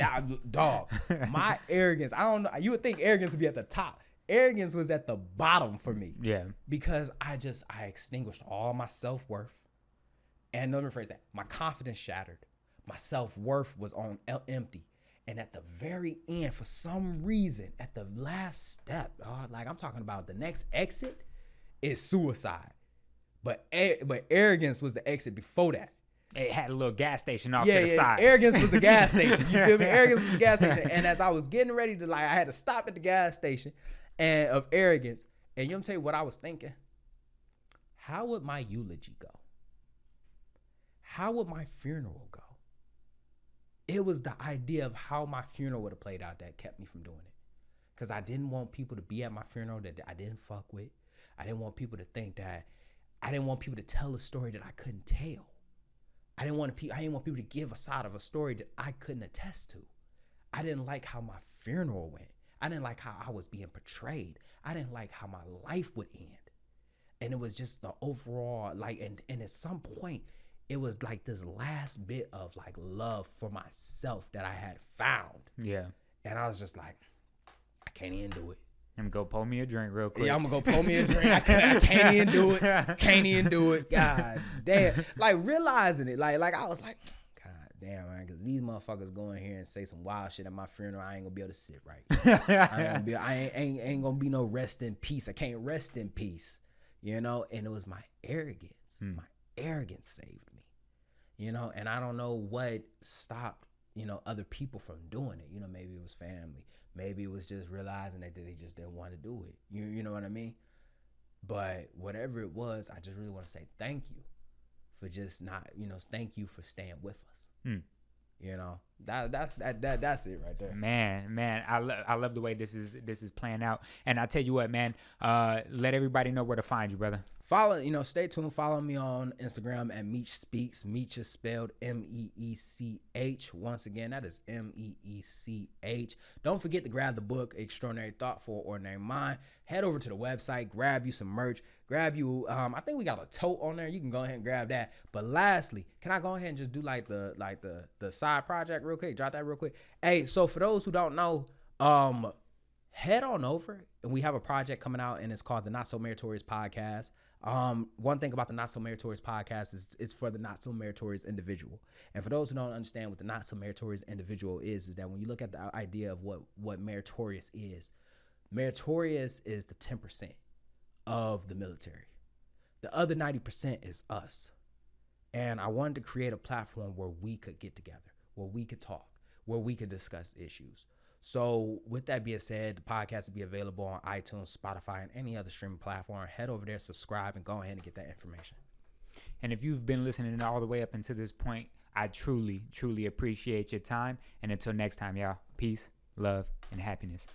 dog. My arrogance. I don't know. You would think arrogance would be at the top. Arrogance was at the bottom for me. Yeah. Because I extinguished all my self-worth. And let me rephrase that. My confidence shattered. My self-worth was on empty. And at the very end, for some reason, at the last step, like I'm talking about the next exit is suicide. But arrogance was the exit before that. It had a little gas station off to the side. Arrogance was the gas station. You feel me? Arrogance was the gas station. And as I was getting ready to, I had to stop at the gas station and of arrogance. And I'm tell you what I was thinking. How would my eulogy go? How would my funeral go? It was the idea of how my funeral would have played out that kept me from doing it. Because I didn't want people to be at my funeral that I didn't fuck with. I didn't want people to think that, I didn't want people to tell a story that I couldn't tell. I didn't want people to give a side of a story that I couldn't attest to. I didn't like how my funeral went. I didn't like how I was being portrayed. I didn't like how my life would end. And it was just the overall, and at some point, it was like this last bit of like love for myself that I had found. Yeah. And I was just like, I can't even do it. I'm gonna go pour me a drink real quick. Yeah, I'm gonna go pour me a drink. I can't even do it. Can't even do it. God damn. Like realizing it. Like I was like, God damn, man, because these motherfuckers go in here and say some wild shit at my funeral. I ain't gonna be able to sit right. I ain't gonna be no rest in peace. I can't rest in peace. And it was my arrogance. My arrogance saved me. And I don't know what stopped, other people from doing it. Maybe it was family. Maybe it was just realizing that they just didn't want to do it. You know what I mean? But whatever it was, I just really want to say thank you for just not, thank you for staying with us. That's it right there. Man, I love the way this is playing out. And I tell you what, man, let everybody know where to find you, brother. Follow, stay tuned. Follow me on Instagram at Meech Speaks. Meech is spelled Meech. Once again, that is Meech. Don't forget to grab the book, Extraordinary Thought for Ordinary Mind. Head over to the website, grab you some merch, grab you, I think we got a tote on there. You can go ahead and grab that. But lastly, can I go ahead and just do the side project real quick? Drop that real quick. Hey, so for those who don't know, head on over, and we have a project coming out, and it's called the Not So Meritorious Podcast. One thing about the Not So Meritorious podcast is it's for the not so meritorious individual. And for those who don't understand what the not so meritorious individual is that when you look at the idea of what meritorious is the 10% of the military. The other 90% is us. And I wanted to create a platform where we could get together, where we could talk, where we could discuss issues. So with that being said, the podcast will be available on iTunes, Spotify, and any other streaming platform. Head over there, subscribe, and go ahead and get that information. And if you've been listening all the way up until this point, I truly, truly appreciate your time. And until next time, y'all, peace, love, and happiness.